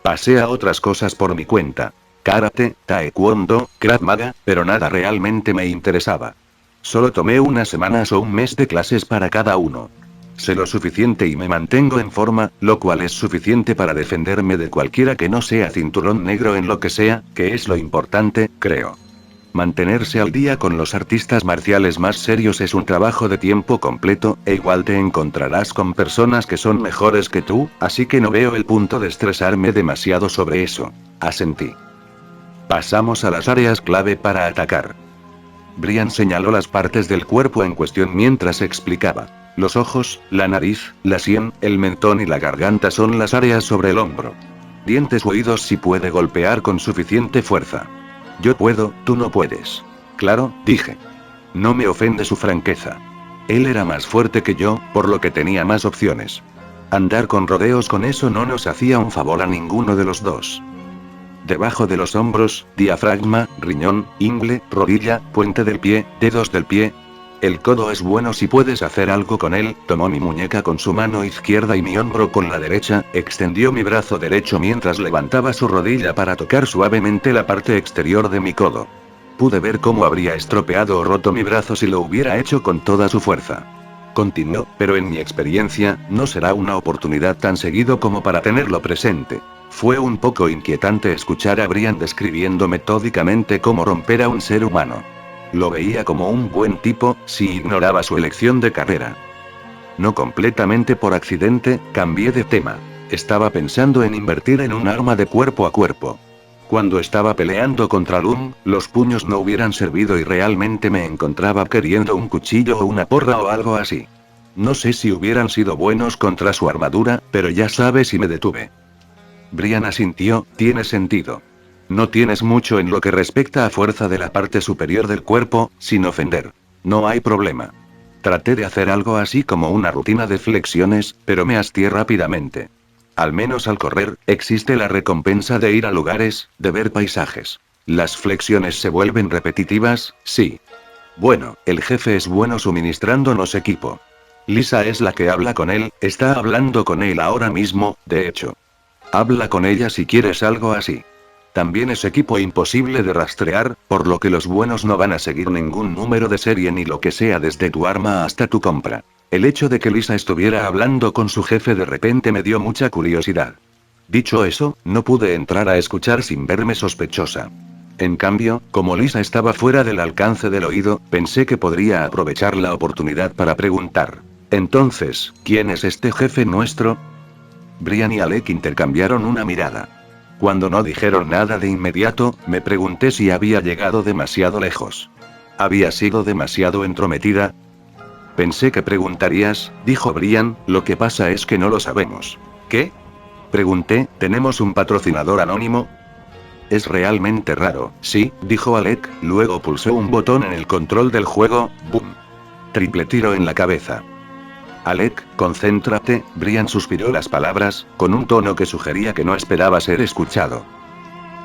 Pasé a otras cosas por mi cuenta. Karate, taekwondo, Krav Maga, pero nada realmente me interesaba. Solo tomé unas semanas o un mes de clases para cada uno. Sé lo suficiente y me mantengo en forma, lo cual es suficiente para defenderme de cualquiera que no sea cinturón negro en lo que sea, que es lo importante, creo. Mantenerse al día con los artistas marciales más serios es un trabajo de tiempo completo, e igual te encontrarás con personas que son mejores que tú, así que no veo el punto de estresarme demasiado sobre eso. Asentí. Pasamos a las áreas clave para atacar. Brian señaló las partes del cuerpo en cuestión mientras explicaba. Los ojos, la nariz, la sien, el mentón y la garganta son las áreas sobre el hombro. Dientes o oídos si puede golpear con suficiente fuerza. Yo puedo, tú no puedes. Claro, dije. No me ofende su franqueza. Él era más fuerte que yo, por lo que tenía más opciones. Andar con rodeos con eso no nos hacía un favor a ninguno de los dos. Debajo de los hombros, diafragma, riñón, ingle, rodilla, puente del pie, dedos del pie. El codo es bueno si puedes hacer algo con él. Tomó mi muñeca con su mano izquierda y mi hombro con la derecha, extendió mi brazo derecho mientras levantaba su rodilla para tocar suavemente la parte exterior de mi codo. Pude ver cómo habría estropeado o roto mi brazo si lo hubiera hecho con toda su fuerza. Continuó, pero en mi experiencia, no será una oportunidad tan seguido como para tenerlo presente. Fue un poco inquietante escuchar a Brian describiendo metódicamente cómo romper a un ser humano. Lo veía como un buen tipo, si ignoraba su elección de carrera. No completamente por accidente, cambié de tema. Estaba pensando en invertir en un arma de cuerpo a cuerpo. Cuando estaba peleando contra Lum, los puños no hubieran servido y realmente me encontraba queriendo un cuchillo o una porra o algo así. No sé si hubieran sido buenos contra su armadura, pero ya sabes y me detuve. Brian asintió, tiene sentido. No tienes mucho en lo que respecta a fuerza de la parte superior del cuerpo, sin ofender. No hay problema. Traté de hacer algo así como una rutina de flexiones, pero me hastié rápidamente. Al menos al correr, existe la recompensa de ir a lugares, de ver paisajes. Las flexiones se vuelven repetitivas, sí. Bueno, el jefe es bueno suministrándonos equipo. Lisa es la que habla con él, está hablando con él ahora mismo, de hecho. Habla con ella si quieres algo así. También es equipo imposible de rastrear, por lo que los buenos no van a seguir ningún número de serie ni lo que sea desde tu arma hasta tu compra. El hecho de que Lisa estuviera hablando con su jefe de repente me dio mucha curiosidad. Dicho eso, no pude entrar a escuchar sin verme sospechosa. En cambio, como Lisa estaba fuera del alcance del oído, pensé que podría aprovechar la oportunidad para preguntar. Entonces, ¿quién es este jefe nuestro? Brian y Alec intercambiaron una mirada. Cuando no dijeron nada de inmediato, me pregunté si había llegado demasiado lejos. ¿Había sido demasiado entrometida? Pensé que preguntarías, dijo Brian, lo que pasa es que no lo sabemos. ¿Qué? Pregunté, ¿tenemos un patrocinador anónimo? Es realmente raro, sí, dijo Alec, luego pulsó un botón en el control del juego, ¡boom! Triple tiro en la cabeza. Alec, concéntrate, Brian suspiró las palabras, con un tono que sugería que no esperaba ser escuchado.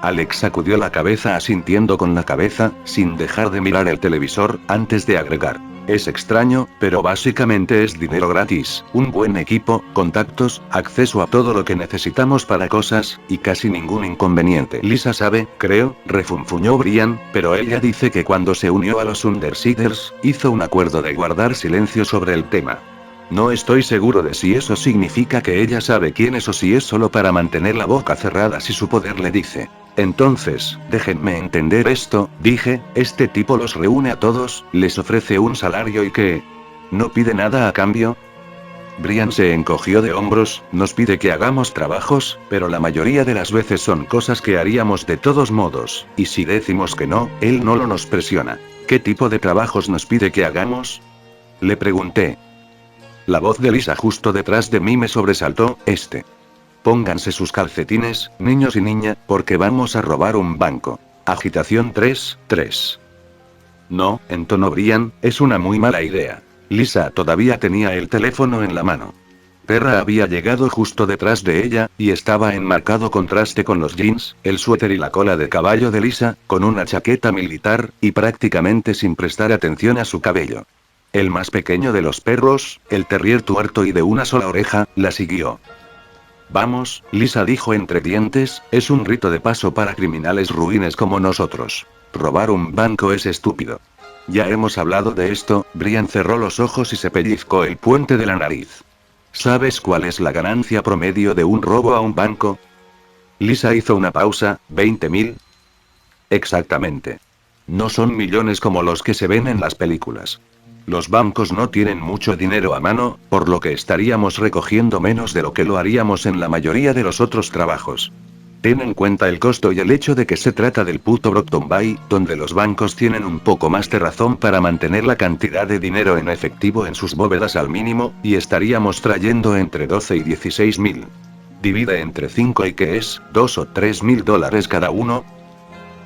Alex sacudió la cabeza asintiendo con la cabeza, sin dejar de mirar el televisor, antes de agregar. Es extraño, pero básicamente es dinero gratis, un buen equipo, contactos, acceso a todo lo que necesitamos para cosas, y casi ningún inconveniente. Lisa sabe, creo, refunfuñó Brian, pero ella dice que cuando se unió a los Undersiders, hizo un acuerdo de guardar silencio sobre el tema. No estoy seguro de si eso significa que ella sabe quién es o si es solo para mantener la boca cerrada si su poder le dice. Entonces, déjenme entender esto, dije, este tipo los reúne a todos, les ofrece un salario y que... ¿no pide nada a cambio? Brian se encogió de hombros, nos pide que hagamos trabajos, pero la mayoría de las veces son cosas que haríamos de todos modos, y si decimos que no, él no lo nos presiona. ¿Qué tipo de trabajos nos pide que hagamos? Le pregunté. La voz de Lisa justo detrás de mí me sobresaltó, Pónganse sus calcetines, niños y niña, porque vamos a robar un banco. Agitación 3, 3. No, entonó Brian, es una muy mala idea. Lisa todavía tenía el teléfono en la mano. Perra había llegado justo detrás de ella, y estaba en marcado contraste con los jeans, el suéter y la cola de caballo de Lisa, con una chaqueta militar, y prácticamente sin prestar atención a su cabello. El más pequeño de los perros, el terrier tuerto y de una sola oreja, la siguió. Vamos, Lisa dijo entre dientes, es un rito de paso para criminales ruines como nosotros. Robar un banco es estúpido. Ya hemos hablado de esto, Brian cerró los ojos y se pellizcó el puente de la nariz. ¿Sabes cuál es la ganancia promedio de un robo a un banco? Lisa hizo una pausa, 20.000. Exactamente. No son millones como los que se ven en las películas. Los bancos no tienen mucho dinero a mano, por lo que estaríamos recogiendo menos de lo que lo haríamos en la mayoría de los otros trabajos. Ten en cuenta el costo y el hecho de que se trata del puto Brockton Bay, donde los bancos tienen un poco más de razón para mantener la cantidad de dinero en efectivo en sus bóvedas al mínimo, y estaríamos trayendo entre 12 y 16.000. Divide entre 5 y que es, 2 o 3.000 dólares cada uno.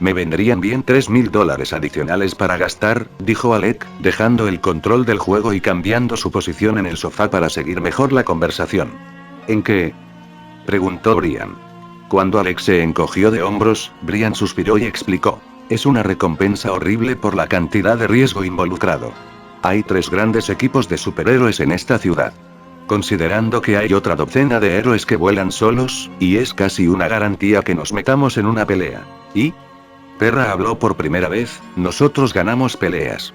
Me vendrían bien 3.000 dólares adicionales para gastar, dijo Alec, dejando el control del juego y cambiando su posición en el sofá para seguir mejor la conversación. ¿En qué? Preguntó Brian. Cuando Alec se encogió de hombros, Brian suspiró y explicó. Es una recompensa horrible por la cantidad de riesgo involucrado. Hay 3 grandes equipos de superhéroes en esta ciudad. Considerando que hay otra docena de héroes que vuelan solos, y es casi una garantía que nos metamos en una pelea. ¿Y? Perra habló por primera vez, nosotros ganamos peleas.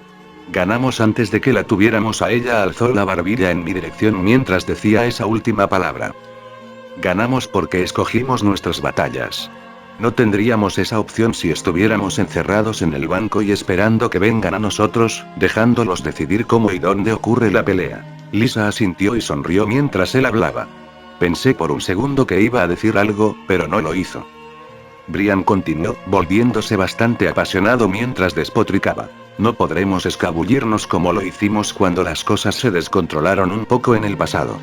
Ganamos antes de que la tuviéramos a ella, alzó la barbilla en mi dirección mientras decía esa última palabra. Ganamos porque escogimos nuestras batallas. No tendríamos esa opción si estuviéramos encerrados en el banco y esperando que vengan a nosotros, dejándolos decidir cómo y dónde ocurre la pelea. Lisa asintió y sonrió mientras él hablaba. Pensé por un segundo que iba a decir algo, pero no lo hizo. Brian continuó, volviéndose bastante apasionado mientras despotricaba. No podremos escabullirnos como lo hicimos cuando las cosas se descontrolaron un poco en el pasado.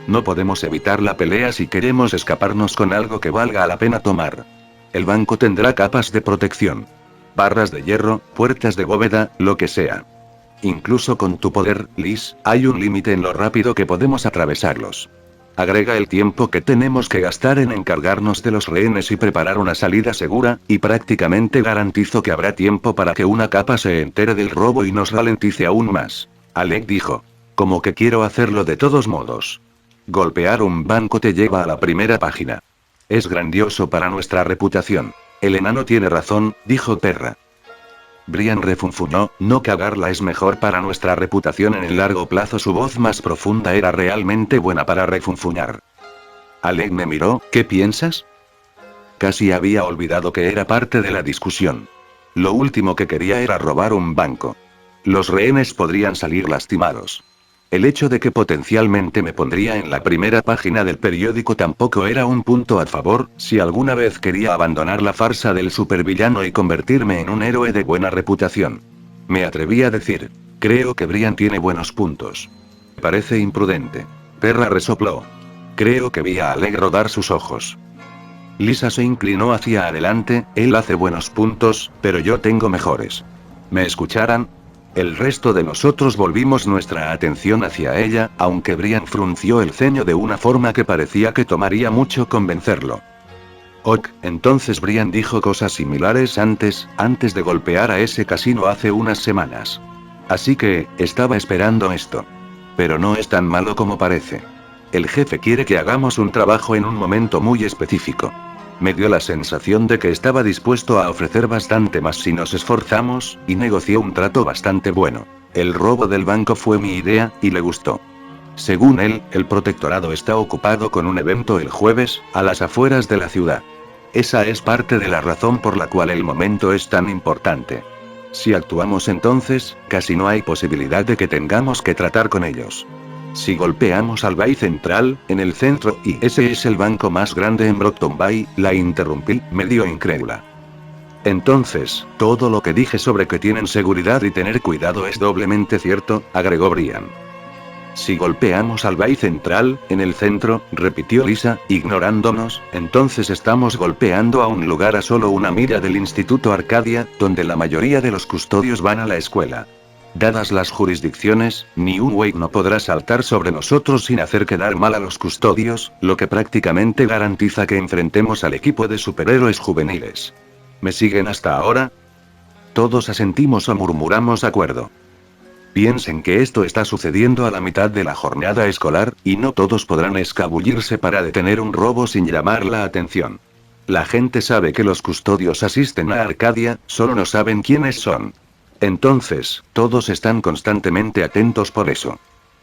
No podemos evitar la pelea si queremos escaparnos con algo que valga la pena tomar. El banco tendrá capas de protección. Barras de hierro, puertas de bóveda, lo que sea. Incluso con tu poder, Liz, hay un límite en lo rápido que podemos atravesarlos. Agrega el tiempo que tenemos que gastar en encargarnos de los rehenes y preparar una salida segura, y prácticamente garantizo que habrá tiempo para que una capa se entere del robo y nos ralentice aún más. Alec dijo. Como que quiero hacerlo de todos modos. Golpear un banco te lleva a la primera página. Es grandioso para nuestra reputación. El enano tiene razón, dijo Perra. Brian refunfuñó, no cagarla es mejor para nuestra reputación en el largo plazo. Su voz más profunda era realmente buena para refunfuñar. Alec me miró, ¿qué piensas? Casi había olvidado que era parte de la discusión. Lo último que quería era robar un banco. Los rehenes podrían salir lastimados. El hecho de que potencialmente me pondría en la primera página del periódico tampoco era un punto a favor, si alguna vez quería abandonar la farsa del supervillano y convertirme en un héroe de buena reputación. Me atreví a decir, creo que Brian tiene buenos puntos. Parece imprudente. Perra resopló. Creo que vi a Alec rodar sus ojos. Lisa se inclinó hacia adelante, él hace buenos puntos, pero yo tengo mejores. ¿Me escucharán? El resto de nosotros volvimos nuestra atención hacia ella, aunque Brian frunció el ceño de una forma que parecía que tomaría mucho convencerlo. Ok, entonces Brian dijo cosas similares antes de golpear a ese casino hace unas semanas. Así que, estaba esperando esto. Pero no es tan malo como parece. El jefe quiere que hagamos un trabajo en un momento muy específico. Me dio la sensación de que estaba dispuesto a ofrecer bastante más si nos esforzamos, y negoció un trato bastante bueno. El robo del banco fue mi idea, y le gustó. Según él, el protectorado está ocupado con un evento el jueves, a las afueras de la ciudad. Esa es parte de la razón por la cual el momento es tan importante. Si actuamos entonces, casi no hay posibilidad de que tengamos que tratar con ellos. Si golpeamos al Bay Central, en el centro, y ese es el banco más grande en Brockton Bay, la interrumpí, medio incrédula. Entonces, todo lo que dije sobre que tienen seguridad y tener cuidado es doblemente cierto, agregó Brian. Si golpeamos al Bay Central, en el centro, repitió Lisa, ignorándonos, entonces estamos golpeando a un lugar a solo una milla del Instituto Arcadia, donde la mayoría de los custodios van a la escuela. Dadas las jurisdicciones, ni un Wake no podrá saltar sobre nosotros sin hacer quedar mal a los custodios, lo que prácticamente garantiza que enfrentemos al equipo de superhéroes juveniles. ¿Me siguen hasta ahora? Todos asentimos o murmuramos acuerdo. Piensen que esto está sucediendo a la mitad de la jornada escolar, y no todos podrán escabullirse para detener un robo sin llamar la atención. La gente sabe que los custodios asisten a Arcadia, solo no saben quiénes son. Entonces, todos están constantemente atentos por eso.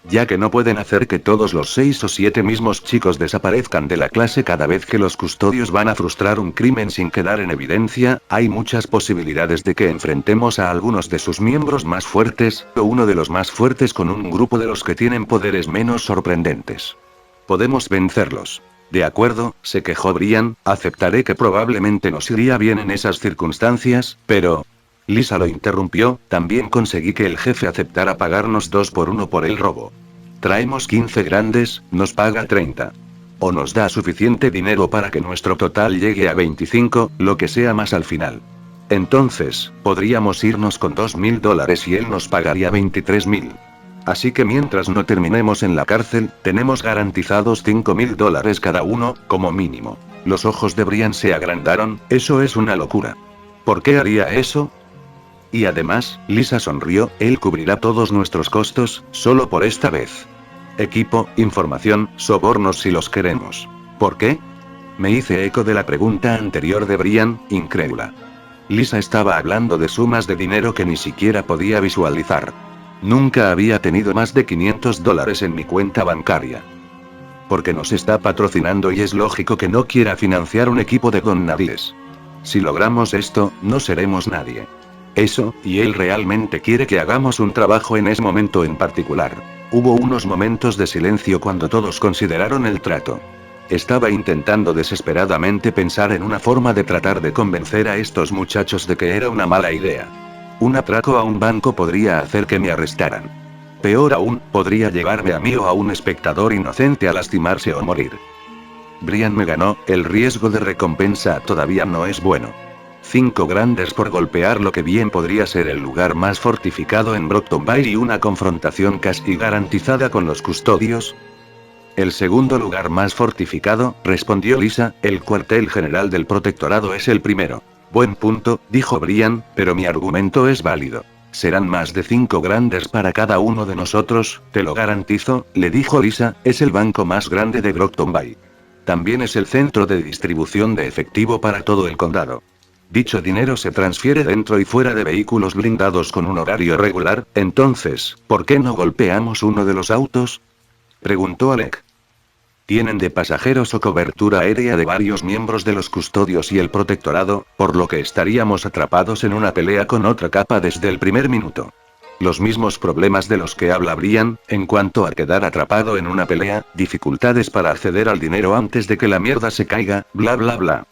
Ya que no pueden hacer que todos los 6 o 7 mismos chicos desaparezcan de la clase cada vez que los custodios van a frustrar un crimen sin quedar en evidencia, hay muchas posibilidades de que enfrentemos a algunos de sus miembros más fuertes, o uno de los más fuertes con un grupo de los que tienen poderes menos sorprendentes. Podemos vencerlos. De acuerdo, se quejó Brian, aceptaré que probablemente nos iría bien en esas circunstancias, pero... Lisa lo interrumpió, también conseguí que el jefe aceptara pagarnos 2 por 1 por el robo. Traemos 15 grandes, nos paga 30. O nos da suficiente dinero para que nuestro total llegue a 25, lo que sea más al final. Entonces, podríamos irnos con $2.000 y él nos pagaría 23.000. Así que mientras no terminemos en la cárcel, tenemos garantizados $5.000 cada uno, como mínimo. Los ojos de Brian se agrandaron, eso es una locura. ¿Por qué haría eso? Y además, Lisa sonrió, él cubrirá todos nuestros costos, solo por esta vez. Equipo, información, sobornos si los queremos. ¿Por qué? Me hice eco de la pregunta anterior de Brian, incrédula. Lisa estaba hablando de sumas de dinero que ni siquiera podía visualizar. Nunca había tenido más de $500 en mi cuenta bancaria. Porque nos está patrocinando y es lógico que no quiera financiar un equipo de don nadies. Si logramos esto, no seremos nadie. Eso, y él realmente quiere que hagamos un trabajo en ese momento en particular. Hubo unos momentos de silencio cuando todos consideraron el trato. Estaba intentando desesperadamente pensar en una forma de tratar de convencer a estos muchachos de que era una mala idea. Un atraco a un banco podría hacer que me arrestaran. Peor aún, podría llevarme a mí o a un espectador inocente a lastimarse o morir. Brian me ganó, el riesgo de recompensa todavía no es bueno. 5 grandes por golpear lo que bien podría ser el lugar más fortificado en Brockton Bay y una confrontación casi garantizada con los custodios. El segundo lugar más fortificado, respondió Lisa, el cuartel general del protectorado es el primero. Buen punto, dijo Brian, pero mi argumento es válido. Serán más de 5 grandes para cada uno de nosotros, te lo garantizo, le dijo Lisa, es el banco más grande de Brockton Bay. También es el centro de distribución de efectivo para todo el condado. Dicho dinero se transfiere dentro y fuera de vehículos blindados con un horario regular, entonces, ¿por qué no golpeamos uno de los autos? Preguntó Alec. Tienen de pasajeros o cobertura aérea de varios miembros de los custodios y el protectorado, por lo que estaríamos atrapados en una pelea con otra capa desde el primer minuto. Los mismos problemas de los que habla Brian, en cuanto a quedar atrapado en una pelea, dificultades para acceder al dinero antes de que la mierda se caiga, bla bla bla.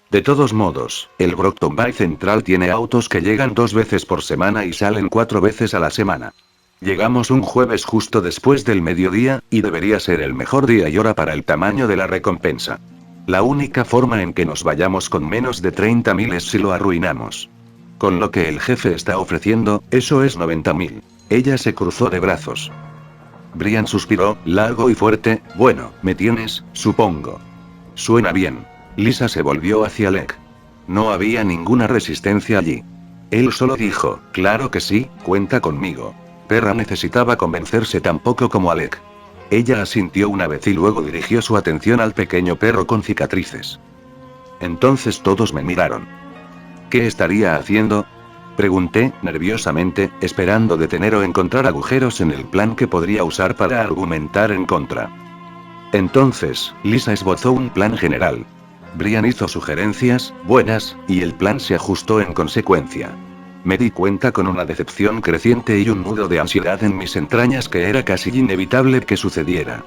De todos modos, el Brockton Bay Central tiene autos que llegan 2 veces por semana y salen 4 veces a la semana. Llegamos un jueves justo después del mediodía, y debería ser el mejor día y hora para el tamaño de la recompensa. La única forma en que nos vayamos con menos de 30.000 es si lo arruinamos. Con lo que el jefe está ofreciendo, eso es 90.000. Ella se cruzó de brazos. Brian suspiró, largo y fuerte. Bueno, me tienes, supongo. Suena bien. Lisa se volvió hacia Alec. No había ninguna resistencia allí. Él solo dijo, claro que sí, cuenta conmigo. Perra necesitaba convencerse tan poco como Alec. Ella asintió una vez y luego dirigió su atención al pequeño perro con cicatrices. Entonces todos me miraron. ¿Qué estaría haciendo? Pregunté, nerviosamente, esperando detener o encontrar agujeros en el plan que podría usar para argumentar en contra. Entonces, Lisa esbozó un plan general. Brian hizo sugerencias, buenas, y el plan se ajustó en consecuencia. Me di cuenta con una decepción creciente y un nudo de ansiedad en mis entrañas que era casi inevitable que sucediera.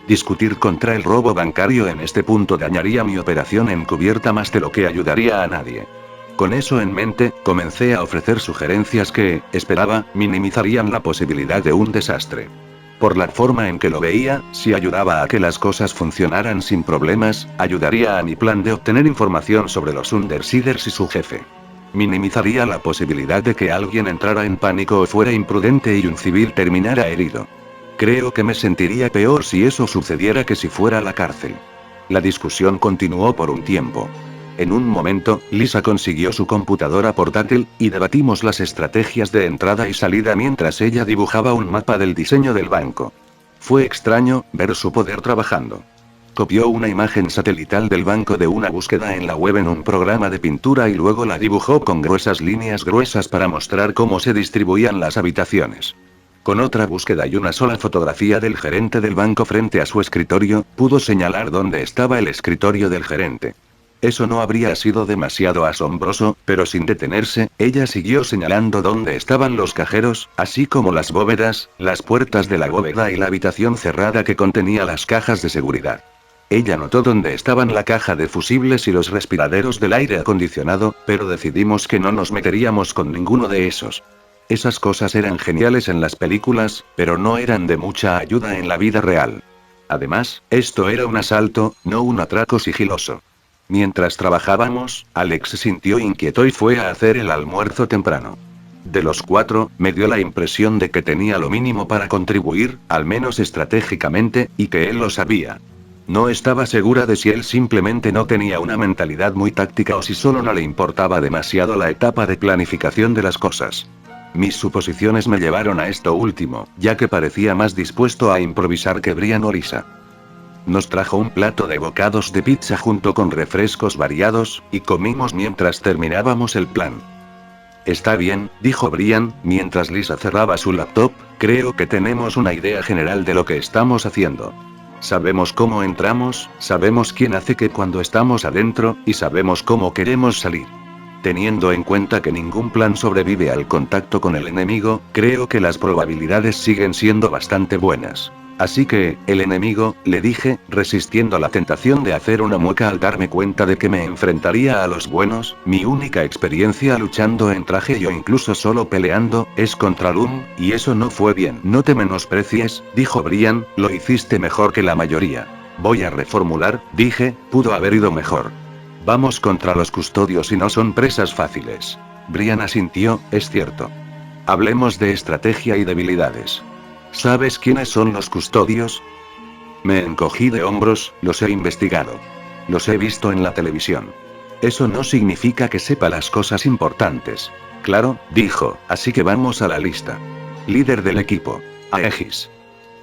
Discutir contra el robo bancario en este punto dañaría mi operación encubierta más de lo que ayudaría a nadie. Con eso en mente, comencé a ofrecer sugerencias que, esperaba, minimizarían la posibilidad de un desastre. Por la forma en que lo veía, si ayudaba a que las cosas funcionaran sin problemas, ayudaría a mi plan de obtener información sobre los Undersiders y su jefe. Minimizaría la posibilidad de que alguien entrara en pánico o fuera imprudente y un civil terminara herido. Creo que me sentiría peor si eso sucediera que si fuera a la cárcel. La discusión continuó por un tiempo. En un momento, Lisa consiguió su computadora portátil, y debatimos las estrategias de entrada y salida mientras ella dibujaba un mapa del diseño del banco. Fue extraño, ver su poder trabajando. Copió una imagen satelital del banco de una búsqueda en la web en un programa de pintura y luego la dibujó con gruesas líneas gruesas para mostrar cómo se distribuían las habitaciones. Con otra búsqueda y una sola fotografía del gerente del banco frente a su escritorio, pudo señalar dónde estaba el escritorio del gerente. Eso no habría sido demasiado asombroso, pero sin detenerse, ella siguió señalando dónde estaban los cajeros, así como las bóvedas, las puertas de la bóveda y la habitación cerrada que contenía las cajas de seguridad. Ella notó dónde estaban la caja de fusibles y los respiraderos del aire acondicionado, pero decidimos que no nos meteríamos con ninguno de esos. Esas cosas eran geniales en las películas, pero no eran de mucha ayuda en la vida real. Además, esto era un asalto, no un atraco sigiloso. Mientras trabajábamos, Alex se sintió inquieto y fue a hacer el almuerzo temprano. De los cuatro, me dio la impresión de que tenía lo mínimo para contribuir, al menos estratégicamente, y que él lo sabía. No estaba segura de si él simplemente no tenía una mentalidad muy táctica o si solo no le importaba demasiado la etapa de planificación de las cosas. Mis suposiciones me llevaron a esto último, ya que parecía más dispuesto a improvisar que Brian o Lisa. Nos trajo un plato de bocados de pizza junto con refrescos variados, y comimos mientras terminábamos el plan. Está bien, dijo Brian, mientras Lisa cerraba su laptop, creo que tenemos una idea general de lo que estamos haciendo. Sabemos cómo entramos, sabemos quién hace qué cuando estamos adentro, y sabemos cómo queremos salir. Teniendo en cuenta que ningún plan sobrevive al contacto con el enemigo, creo que las probabilidades siguen siendo bastante buenas. Así que, el enemigo, le dije, resistiendo la tentación de hacer una mueca al darme cuenta de que me enfrentaría a los buenos, mi única experiencia luchando en traje o incluso solo peleando, es contra Loom, y eso no fue bien. No te menosprecies, dijo Brian, lo hiciste mejor que la mayoría. Voy a reformular, dije, pudo haber ido mejor. Vamos contra los custodios y no son presas fáciles. Brian asintió, es cierto. Hablemos de estrategia y debilidades. ¿Sabes quiénes son los custodios? Me encogí de hombros, los he investigado. Los he visto en la televisión. Eso no significa que sepa las cosas importantes. Claro, dijo, así que vamos a la lista. Líder del equipo. Aegis.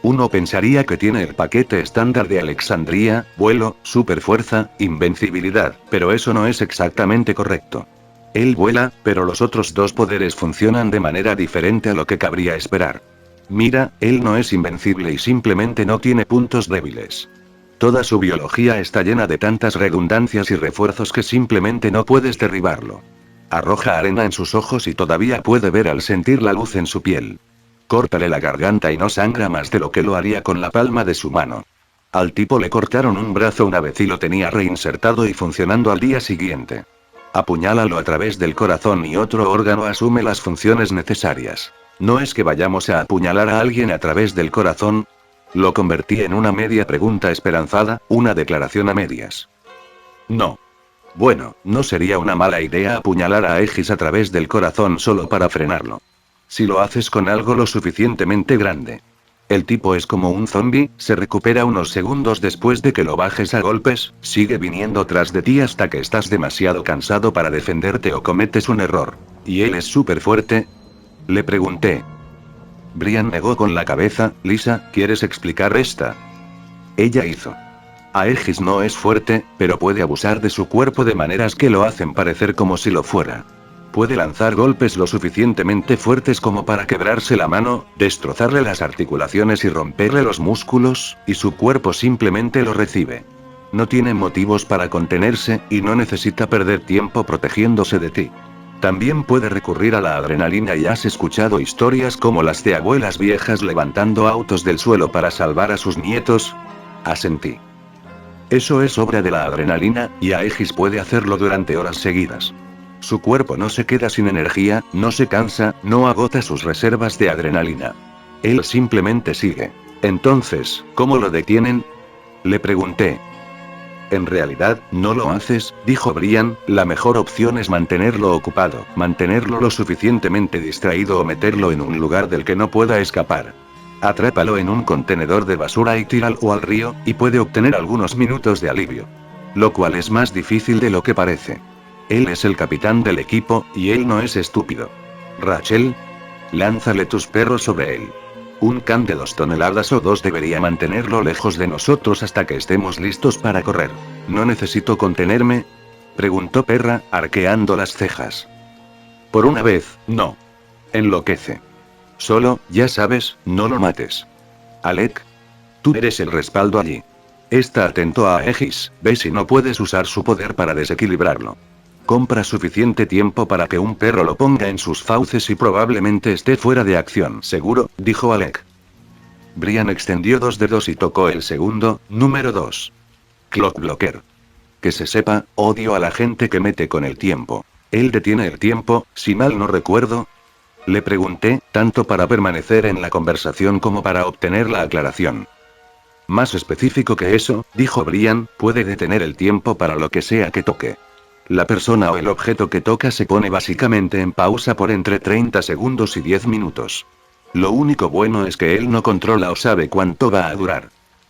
Uno pensaría que tiene el paquete estándar de Alexandría, vuelo, superfuerza, invencibilidad, pero eso no es exactamente correcto. Él vuela, pero los otros dos poderes funcionan de manera diferente a lo que cabría esperar. Mira, él no es invencible y simplemente no tiene puntos débiles. Toda su biología está llena de tantas redundancias y refuerzos que simplemente no puedes derribarlo. Arroja arena en sus ojos y todavía puede ver al sentir la luz en su piel. Córtale la garganta y no sangra más de lo que lo haría con la palma de su mano. Al tipo le cortaron un brazo una vez y lo tenía reinsertado y funcionando al día siguiente. Apuñálalo a través del corazón y otro órgano asume las funciones necesarias. ¿No es que vayamos a apuñalar a alguien a través del corazón? Lo convertí en una media pregunta esperanzada, una declaración a medias. No. Bueno, no sería una mala idea apuñalar a Aegis a través del corazón solo para frenarlo. Si lo haces con algo lo suficientemente grande. El tipo es como un zombie, se recupera unos segundos después de que lo bajes a golpes, sigue viniendo tras de ti hasta que estás demasiado cansado para defenderte o cometes un error. ¿Y él es súper fuerte? Le pregunté. Brian negó con la cabeza. Lisa, ¿quieres explicar esta? Ella hizo. Aegis no es fuerte, pero puede abusar de su cuerpo de maneras que lo hacen parecer como si lo fuera. Puede lanzar golpes lo suficientemente fuertes como para quebrarse la mano, destrozarle las articulaciones y romperle los músculos, y su cuerpo simplemente lo recibe. No tiene motivos para contenerse, y no necesita perder tiempo protegiéndose de ti. También puede recurrir a la adrenalina y has escuchado historias como las de abuelas viejas levantando autos del suelo para salvar a sus nietos. Asentí. Eso es obra de la adrenalina, y Aegis puede hacerlo durante horas seguidas. Su cuerpo no se queda sin energía, no se cansa, no agota sus reservas de adrenalina. Él simplemente sigue. Entonces, ¿cómo lo detienen? Le pregunté. En realidad, no lo haces, dijo Brian, la mejor opción es mantenerlo ocupado, mantenerlo lo suficientemente distraído o meterlo en un lugar del que no pueda escapar. Atrápalo en un contenedor de basura y tíralo al río, y puede obtener algunos minutos de alivio. Lo cual es más difícil de lo que parece. Él es el capitán del equipo, y él no es estúpido. Rachel, lánzale tus perros sobre él. Un can de 2 toneladas o 2 debería mantenerlo lejos de nosotros hasta que estemos listos para correr. ¿No necesito contenerme? Preguntó Perra, arqueando las cejas. Por una vez, no. Enloquece. Solo, ya sabes, no lo mates. Alec. Tú eres el respaldo allí. Está atento a Aegis, ve si no puedes usar su poder para desequilibrarlo. Compra suficiente tiempo para que un perro lo ponga en sus fauces y probablemente esté fuera de acción. Seguro, dijo Alec. Brian extendió 2 dedos y tocó el segundo, número 2. Clock Blocker. Que se sepa, odio a la gente que mete con el tiempo. Él detiene el tiempo, si mal no recuerdo. Le pregunté, tanto para permanecer en la conversación como para obtener la aclaración. Más específico que eso, dijo Brian, puede detener el tiempo para lo que sea que toque. La persona o el objeto que toca se pone básicamente en pausa por entre 30 segundos y 10 minutos. Lo único bueno es que él no controla o sabe cuánto va a durar.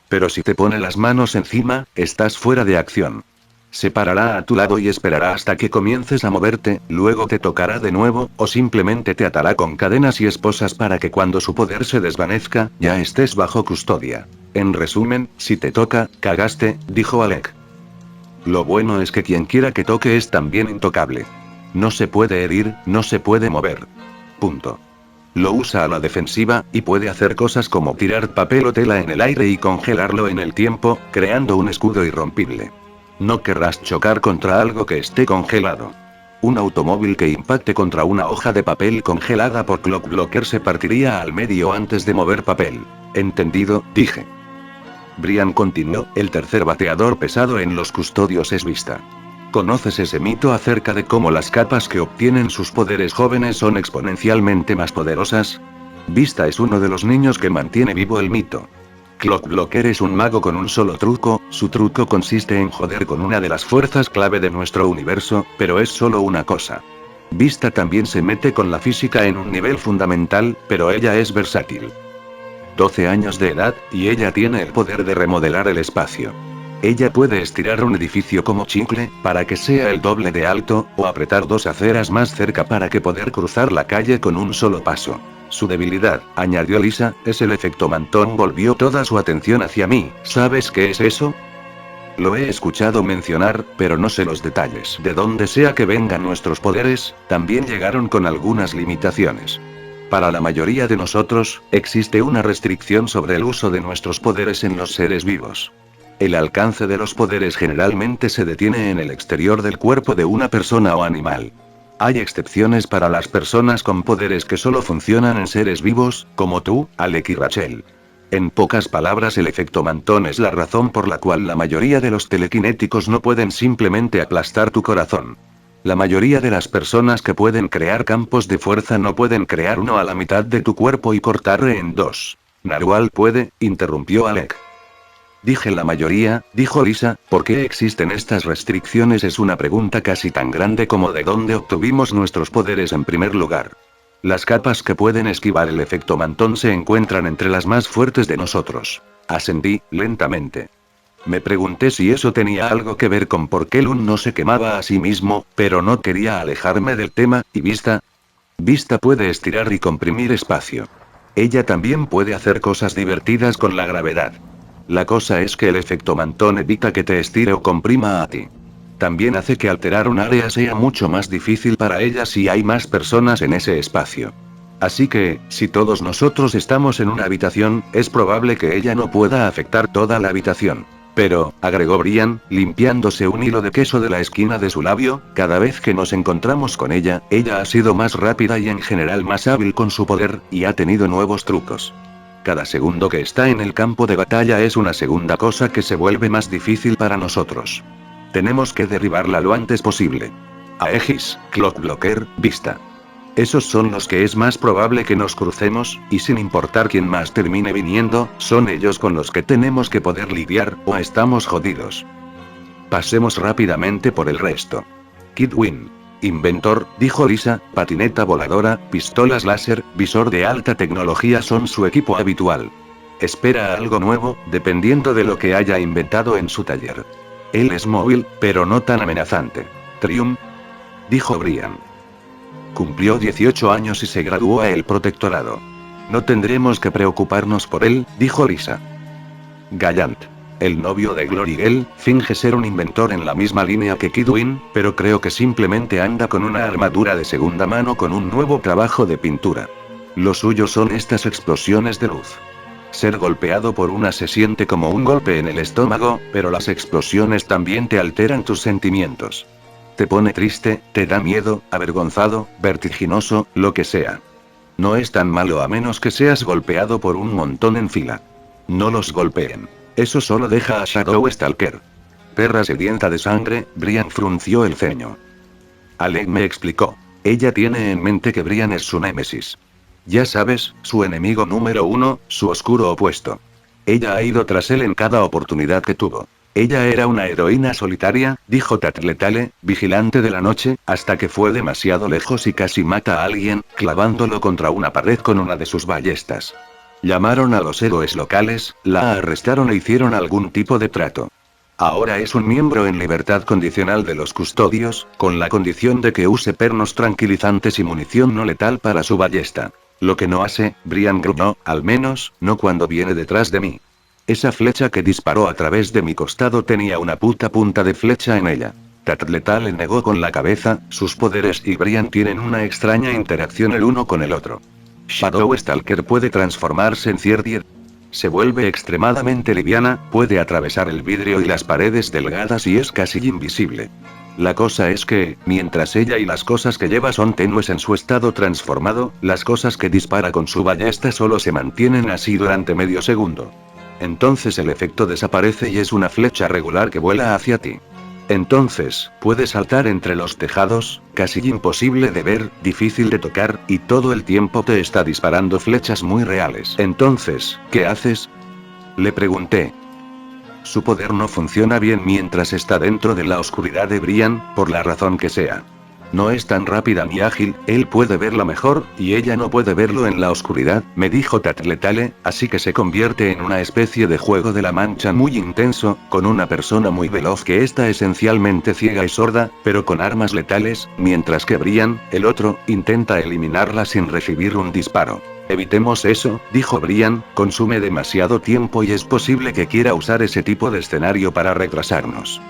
Pero si te pone las manos encima, estás fuera de acción. Se parará a tu lado y esperará hasta que comiences a moverte, luego te tocará de nuevo, o simplemente te atará con cadenas y esposas para que cuando su poder se desvanezca, ya estés bajo custodia. En resumen, si te toca, cagaste, dijo Alec. Lo bueno es que quien quiera que toque es también intocable. No se puede herir, no se puede mover. Punto. Lo usa a la defensiva, y puede hacer cosas como tirar papel o tela en el aire y congelarlo en el tiempo, creando un escudo irrompible. No querrás chocar contra algo que esté congelado. Un automóvil que impacte contra una hoja de papel congelada por Clock Blocker se partiría al medio antes de mover papel. ¿Entendido?, dije. Brian continuó, el tercer bateador pesado en los custodios es Vista. ¿Conoces ese mito acerca de cómo las capas que obtienen sus poderes jóvenes son exponencialmente más poderosas? Vista es uno de los niños que mantiene vivo el mito. Clock Blocker es un mago con un solo truco, su truco consiste en joder con una de las fuerzas clave de nuestro universo, pero es solo una cosa. Vista también se mete con la física en un nivel fundamental, pero ella es versátil. 12 años de edad, y ella tiene el poder de remodelar el espacio. Ella puede estirar un edificio como chicle, para que sea el doble de alto, o apretar 2 aceras más cerca para que poder cruzar la calle con un solo paso. Su debilidad, añadió Lisa, es el efecto mantón. Volvió toda su atención hacia mí. ¿Sabes qué es eso? Lo he escuchado mencionar, pero no sé los detalles. De donde sea que vengan nuestros poderes, también llegaron con algunas limitaciones. Para la mayoría de nosotros, existe una restricción sobre el uso de nuestros poderes en los seres vivos. El alcance de los poderes generalmente se detiene en el exterior del cuerpo de una persona o animal. Hay excepciones para las personas con poderes que solo funcionan en seres vivos, como tú, Alec y Rachel. En pocas palabras, el efecto mantón es la razón por la cual la mayoría de los telequinéticos no pueden simplemente aplastar tu corazón. La mayoría de las personas que pueden crear campos de fuerza no pueden crear uno a la mitad de tu cuerpo y cortarle en 2. Narwhal puede, interrumpió Alec. Dije la mayoría, dijo Lisa, ¿por qué existen estas restricciones? Es una pregunta casi tan grande como de dónde obtuvimos nuestros poderes en primer lugar. Las capas que pueden esquivar el efecto mantón se encuentran entre las más fuertes de nosotros. Asentí, lentamente. Me pregunté si eso tenía algo que ver con por qué Lun no se quemaba a sí mismo, pero no quería alejarme del tema, y Vista puede estirar y comprimir espacio. Ella también puede hacer cosas divertidas con la gravedad. La cosa es que el efecto mantón evita que te estire o comprima a ti. También hace que alterar un área sea mucho más difícil para ella si hay más personas en ese espacio. Así que, si todos nosotros estamos en una habitación, es probable que ella no pueda afectar toda la habitación. Pero, agregó Brian, limpiándose un hilo de queso de la esquina de su labio, cada vez que nos encontramos con ella ha sido más rápida y en general más hábil con su poder, y ha tenido nuevos trucos. Cada segundo que está en el campo de batalla es una segunda cosa que se vuelve más difícil para nosotros. Tenemos que derribarla lo antes posible. Aegis, Clockblocker, Vista. Esos son los que es más probable que nos crucemos, y sin importar quién más termine viniendo, son ellos con los que tenemos que poder lidiar, o estamos jodidos. Pasemos rápidamente por el resto. Kidwin. Inventor, dijo Lisa, patineta voladora, pistolas láser, visor de alta tecnología son su equipo habitual. Espera algo nuevo, dependiendo de lo que haya inventado en su taller. Él es móvil, pero no tan amenazante. Triumph, dijo Brian. Cumplió 18 años y se graduó a el protectorado. No tendremos que preocuparnos por él, dijo Lisa. Gallant. El novio de Glory Gale, finge ser un inventor en la misma línea que Kidwin, pero creo que simplemente anda con una armadura de segunda mano con un nuevo trabajo de pintura. Lo suyo son estas explosiones de luz. Ser golpeado por una se siente como un golpe en el estómago, pero las explosiones también te alteran tus sentimientos. Te pone triste, te da miedo, avergonzado, vertiginoso, lo que sea. No es tan malo a menos que seas golpeado por un montón en fila. No los golpeen. Eso solo deja a Shadow Stalker. Perra sedienta de sangre, Brian frunció el ceño. Alec me explicó. Ella tiene en mente que Brian es su némesis. Ya sabes, su enemigo número 1, su oscuro opuesto. Ella ha ido tras él en cada oportunidad que tuvo. Ella era una heroína solitaria, dijo Tatletale, vigilante de la noche, hasta que fue demasiado lejos y casi mata a alguien, clavándolo contra una pared con una de sus ballestas. Llamaron a los héroes locales, la arrestaron e hicieron algún tipo de trato. Ahora es un miembro en libertad condicional de los custodios, con la condición de que use pernos tranquilizantes y munición no letal para su ballesta. Lo que no hace, Brian gruñó, al menos, no cuando viene detrás de mí. Esa flecha que disparó a través de mi costado tenía una puta punta de flecha en ella. Tatletale negó con la cabeza, sus poderes y Brian tienen una extraña interacción el uno con el otro. Shadow Stalker puede transformarse en Cierdier. Se vuelve extremadamente liviana, puede atravesar el vidrio y las paredes delgadas y es casi invisible. La cosa es que, mientras ella y las cosas que lleva son tenues en su estado transformado, las cosas que dispara con su ballesta solo se mantienen así durante medio segundo. Entonces el efecto desaparece y es una flecha regular que vuela hacia ti. Entonces, puede saltar entre los tejados, casi imposible de ver, difícil de tocar, y todo el tiempo te está disparando flechas muy reales. Entonces, ¿qué haces? Le pregunté. Su poder no funciona bien mientras está dentro de la oscuridad de Brian, por la razón que sea. No es tan rápida ni ágil, él puede verla mejor, y ella no puede verlo en la oscuridad, me dijo Tatletale, así que se convierte en una especie de juego de la mancha muy intenso, con una persona muy veloz que está esencialmente ciega y sorda, pero con armas letales, mientras que Brian, el otro, intenta eliminarla sin recibir un disparo. Evitemos eso, dijo Brian, consume demasiado tiempo y es posible que quiera usar ese tipo de escenario para retrasarnos.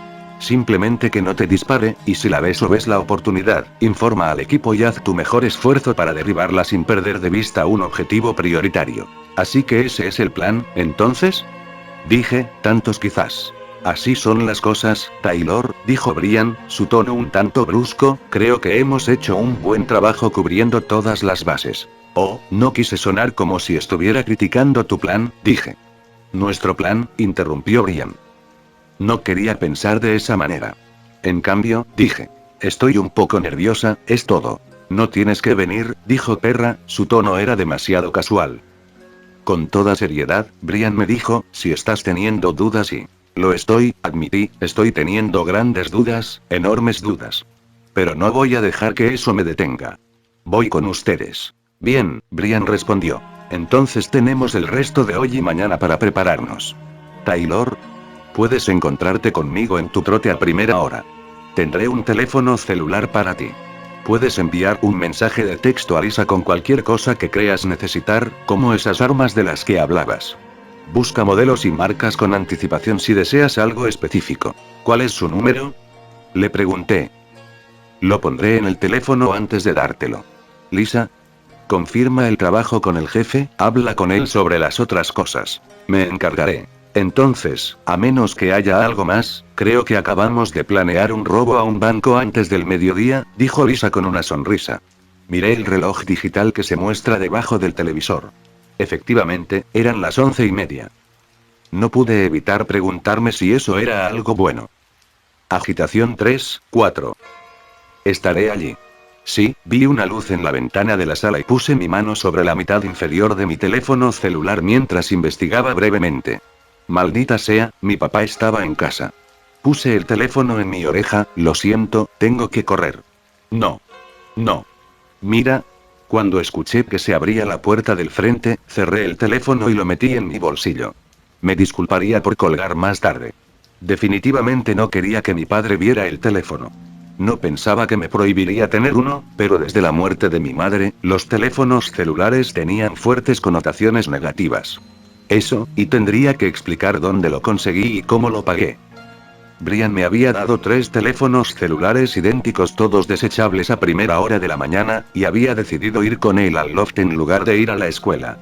Simplemente que no te dispare, y si la ves o ves la oportunidad, informa al equipo y haz tu mejor esfuerzo para derribarla sin perder de vista un objetivo prioritario. Así que ese es el plan, ¿entonces? Dije, tantos quizás. Así son las cosas, Taylor, dijo Brian, su tono un tanto brusco, creo que hemos hecho un buen trabajo cubriendo todas las bases. Oh, no quise sonar como si estuviera criticando tu plan, dije. Nuestro plan, interrumpió Brian. No quería pensar de esa manera. En cambio, dije. Estoy un poco nerviosa, es todo. No tienes que venir, dijo Perra, su tono era demasiado casual. Con toda seriedad, Brian me dijo, si estás teniendo dudas y... Lo estoy, admití, estoy teniendo grandes dudas, enormes dudas. Pero no voy a dejar que eso me detenga. Voy con ustedes. Bien, Brian respondió. Entonces tenemos el resto de hoy y mañana para prepararnos. Taylor, puedes encontrarte conmigo en tu trote a primera hora. Tendré un teléfono celular para ti. Puedes enviar un mensaje de texto a Lisa con cualquier cosa que creas necesitar, como esas armas de las que hablabas. Busca modelos y marcas con anticipación si deseas algo específico. ¿Cuál es su número? Le pregunté. Lo pondré en el teléfono antes de dártelo. Lisa, confirma el trabajo con el jefe, habla con él sobre las otras cosas. Me encargaré. Entonces, a menos que haya algo más, creo que acabamos de planear un robo a un banco antes del mediodía, dijo Lisa con una sonrisa. Miré el reloj digital que se muestra debajo del televisor. Efectivamente, eran las 11:30. No pude evitar preguntarme si eso era algo bueno. Agitación 3, 4. Estaré allí. Sí, vi una luz en la ventana de la sala y puse mi mano sobre la mitad inferior de mi teléfono celular mientras investigaba brevemente. Maldita sea, mi papá estaba en casa. Puse el teléfono en mi oreja, lo siento, tengo que correr. No. No. Mira. Cuando escuché que se abría la puerta del frente, cerré el teléfono y lo metí en mi bolsillo. Me disculparía por colgar más tarde. Definitivamente no quería que mi padre viera el teléfono. No pensaba que me prohibiría tener uno, pero desde la muerte de mi madre, los teléfonos celulares tenían fuertes connotaciones negativas. Eso, y tendría que explicar dónde lo conseguí y cómo lo pagué. Brian me había dado 3 teléfonos celulares idénticos, todos desechables a primera hora de la mañana, y había decidido ir con él al loft en lugar de ir a la escuela.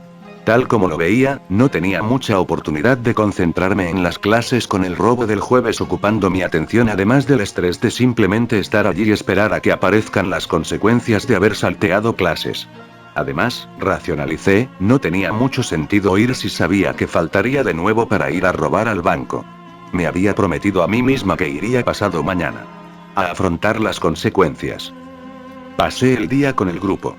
Tal como lo veía, no tenía mucha oportunidad de concentrarme en las clases con el robo del jueves ocupando mi atención, además del estrés de simplemente estar allí y esperar a que aparezcan las consecuencias de haber salteado clases. Además, racionalicé, no tenía mucho sentido ir si sabía que faltaría de nuevo para ir a robar al banco. Me había prometido a mí misma que iría pasado mañana. A afrontar las consecuencias. Pasé el día con el grupo.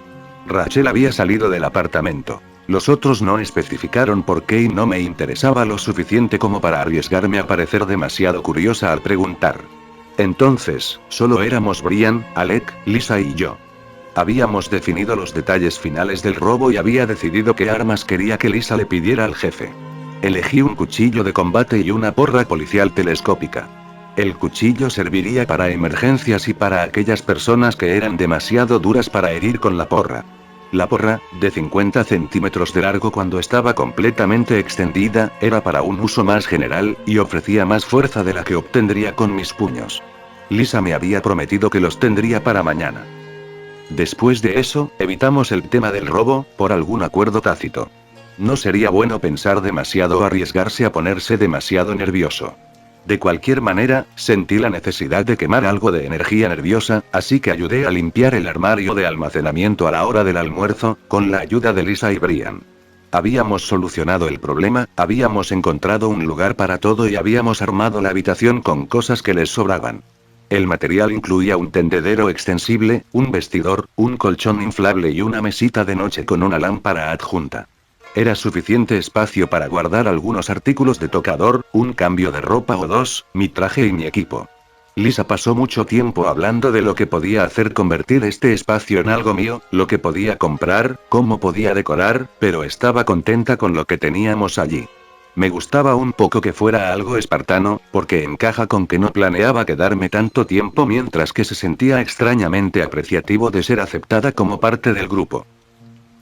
Rachel había salido del apartamento. Los otros no especificaron por qué y no me interesaba lo suficiente como para arriesgarme a parecer demasiado curiosa al preguntar. Entonces, solo éramos Brian, Alec, Lisa y yo. Habíamos definido los detalles finales del robo y había decidido qué armas quería que Lisa le pidiera al jefe. Elegí un cuchillo de combate y una porra policial telescópica. El cuchillo serviría para emergencias y para aquellas personas que eran demasiado duras para herir con la porra. La porra, de 50 centímetros de largo cuando estaba completamente extendida, era para un uso más general, y ofrecía más fuerza de la que obtendría con mis puños. Lisa me había prometido que los tendría para mañana. Después de eso, evitamos el tema del robo, por algún acuerdo tácito. No sería bueno pensar demasiado o arriesgarse a ponerse demasiado nervioso. De cualquier manera, sentí la necesidad de quemar algo de energía nerviosa, así que ayudé a limpiar el armario de almacenamiento a la hora del almuerzo, con la ayuda de Lisa y Brian. Habíamos solucionado el problema, habíamos encontrado un lugar para todo y habíamos armado la habitación con cosas que les sobraban. El material incluía un tendedero extensible, un vestidor, un colchón inflable y una mesita de noche con una lámpara adjunta. Era suficiente espacio para guardar algunos artículos de tocador, un cambio de ropa o dos, mi traje y mi equipo. Lisa pasó mucho tiempo hablando de lo que podía hacer convertir este espacio en algo mío, lo que podía comprar, cómo podía decorar, pero estaba contenta con lo que teníamos allí. Me gustaba un poco que fuera algo espartano, porque encaja con que no planeaba quedarme tanto tiempo mientras que se sentía extrañamente apreciativo de ser aceptada como parte del grupo.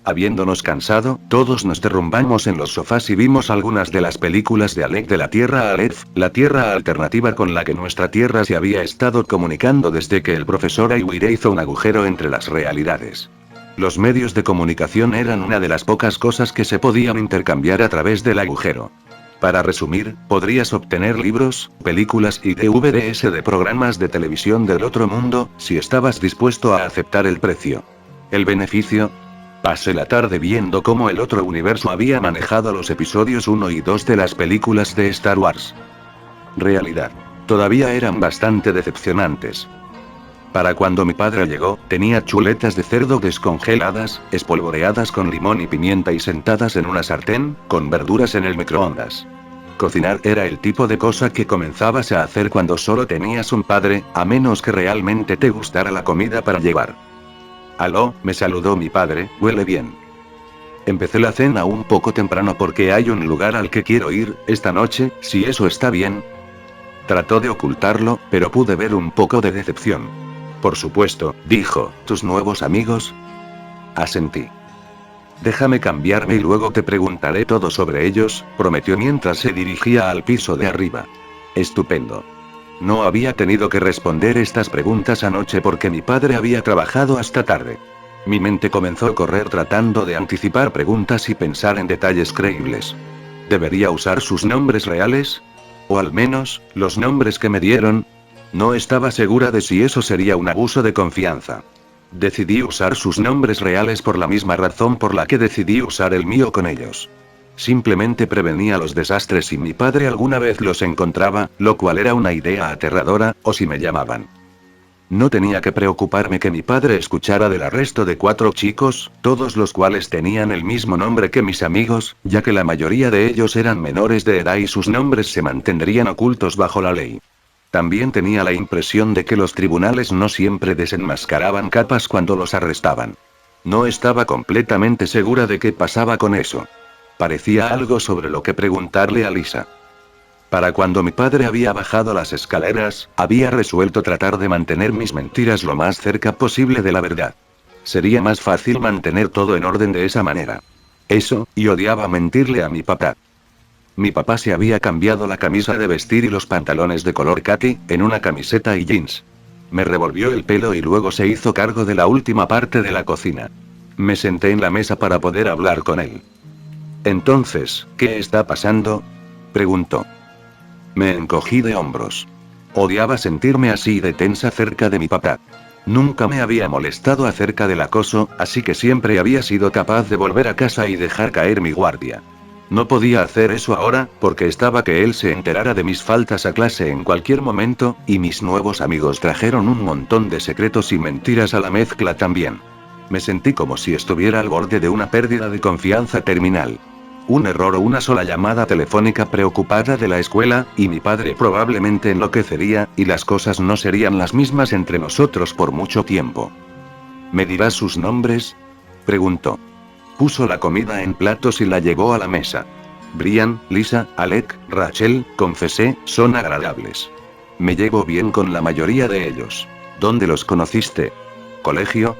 Habiéndonos cansado, todos nos derrumbamos en los sofás y vimos algunas de las películas de Alec de la Tierra Aleph, la Tierra alternativa con la que nuestra Tierra se había estado comunicando desde que el profesor Aiwire hizo un agujero entre las realidades. Los medios de comunicación eran una de las pocas cosas que se podían intercambiar a través del agujero. Para resumir, podrías obtener libros, películas y DVDs de programas de televisión del otro mundo, si estabas dispuesto a aceptar el precio. El beneficio: pasé la tarde viendo cómo el otro universo había manejado los episodios 1 y 2 de las películas de Star Wars. Realidad. Todavía eran bastante decepcionantes. Para cuando mi padre llegó, tenía chuletas de cerdo descongeladas, espolvoreadas con limón y pimienta y sentadas en una sartén, con verduras en el microondas. Cocinar era el tipo de cosa que comenzabas a hacer cuando solo tenías un padre, a menos que realmente te gustara la comida para llevar. Aló, me saludó mi padre, huele bien. Empecé la cena un poco temprano porque hay un lugar al que quiero ir, esta noche, si eso está bien. Trató de ocultarlo, pero pude ver un poco de decepción. Por supuesto, dijo, ¿tus nuevos amigos? Asentí. Déjame cambiarme y luego te preguntaré todo sobre ellos, prometió mientras se dirigía al piso de arriba. Estupendo. No había tenido que responder estas preguntas anoche porque mi padre había trabajado hasta tarde. Mi mente comenzó a correr tratando de anticipar preguntas y pensar en detalles creíbles. ¿Debería usar sus nombres reales? O al menos, los nombres que me dieron. No estaba segura de si eso sería un abuso de confianza. Decidí usar sus nombres reales por la misma razón por la que decidí usar el mío con ellos. Simplemente prevenía los desastres si mi padre alguna vez los encontraba, lo cual era una idea aterradora, o si me llamaban. No tenía que preocuparme que mi padre escuchara del arresto de 4 chicos, todos los cuales tenían el mismo nombre que mis amigos, ya que la mayoría de ellos eran menores de edad y sus nombres se mantendrían ocultos bajo la ley. También tenía la impresión de que los tribunales no siempre desenmascaraban capas cuando los arrestaban. No estaba completamente segura de qué pasaba con eso. Parecía algo sobre lo que preguntarle a Lisa. Para cuando mi padre había bajado las escaleras, había resuelto tratar de mantener mis mentiras lo más cerca posible de la verdad. Sería más fácil mantener todo en orden de esa manera. Eso, y odiaba mentirle a mi papá. Mi papá se había cambiado la camisa de vestir y los pantalones de color caqui, en una camiseta y jeans. Me revolvió el pelo y luego se hizo cargo de la última parte de la cocina. Me senté en la mesa para poder hablar con él. Entonces, ¿qué está pasando?, preguntó. Me encogí de hombros. Odiaba sentirme así de tensa cerca de mi papá. Nunca me había molestado acerca del acoso, así que siempre había sido capaz de volver a casa y dejar caer mi guardia. No podía hacer eso ahora, porque estaba que él se enterara de mis faltas a clase en cualquier momento, y mis nuevos amigos trajeron un montón de secretos y mentiras a la mezcla también. Me sentí como si estuviera al borde de una pérdida de confianza terminal. Un error o una sola llamada telefónica preocupada de la escuela, y mi padre probablemente enloquecería, y las cosas no serían las mismas entre nosotros por mucho tiempo. ¿Me dirás sus nombres?, preguntó. Puso la comida en platos y la llevó a la mesa. Brian, Lisa, Alec, Rachel, confesé, son agradables. Me llevo bien con la mayoría de ellos. ¿Dónde los conociste? ¿Colegio?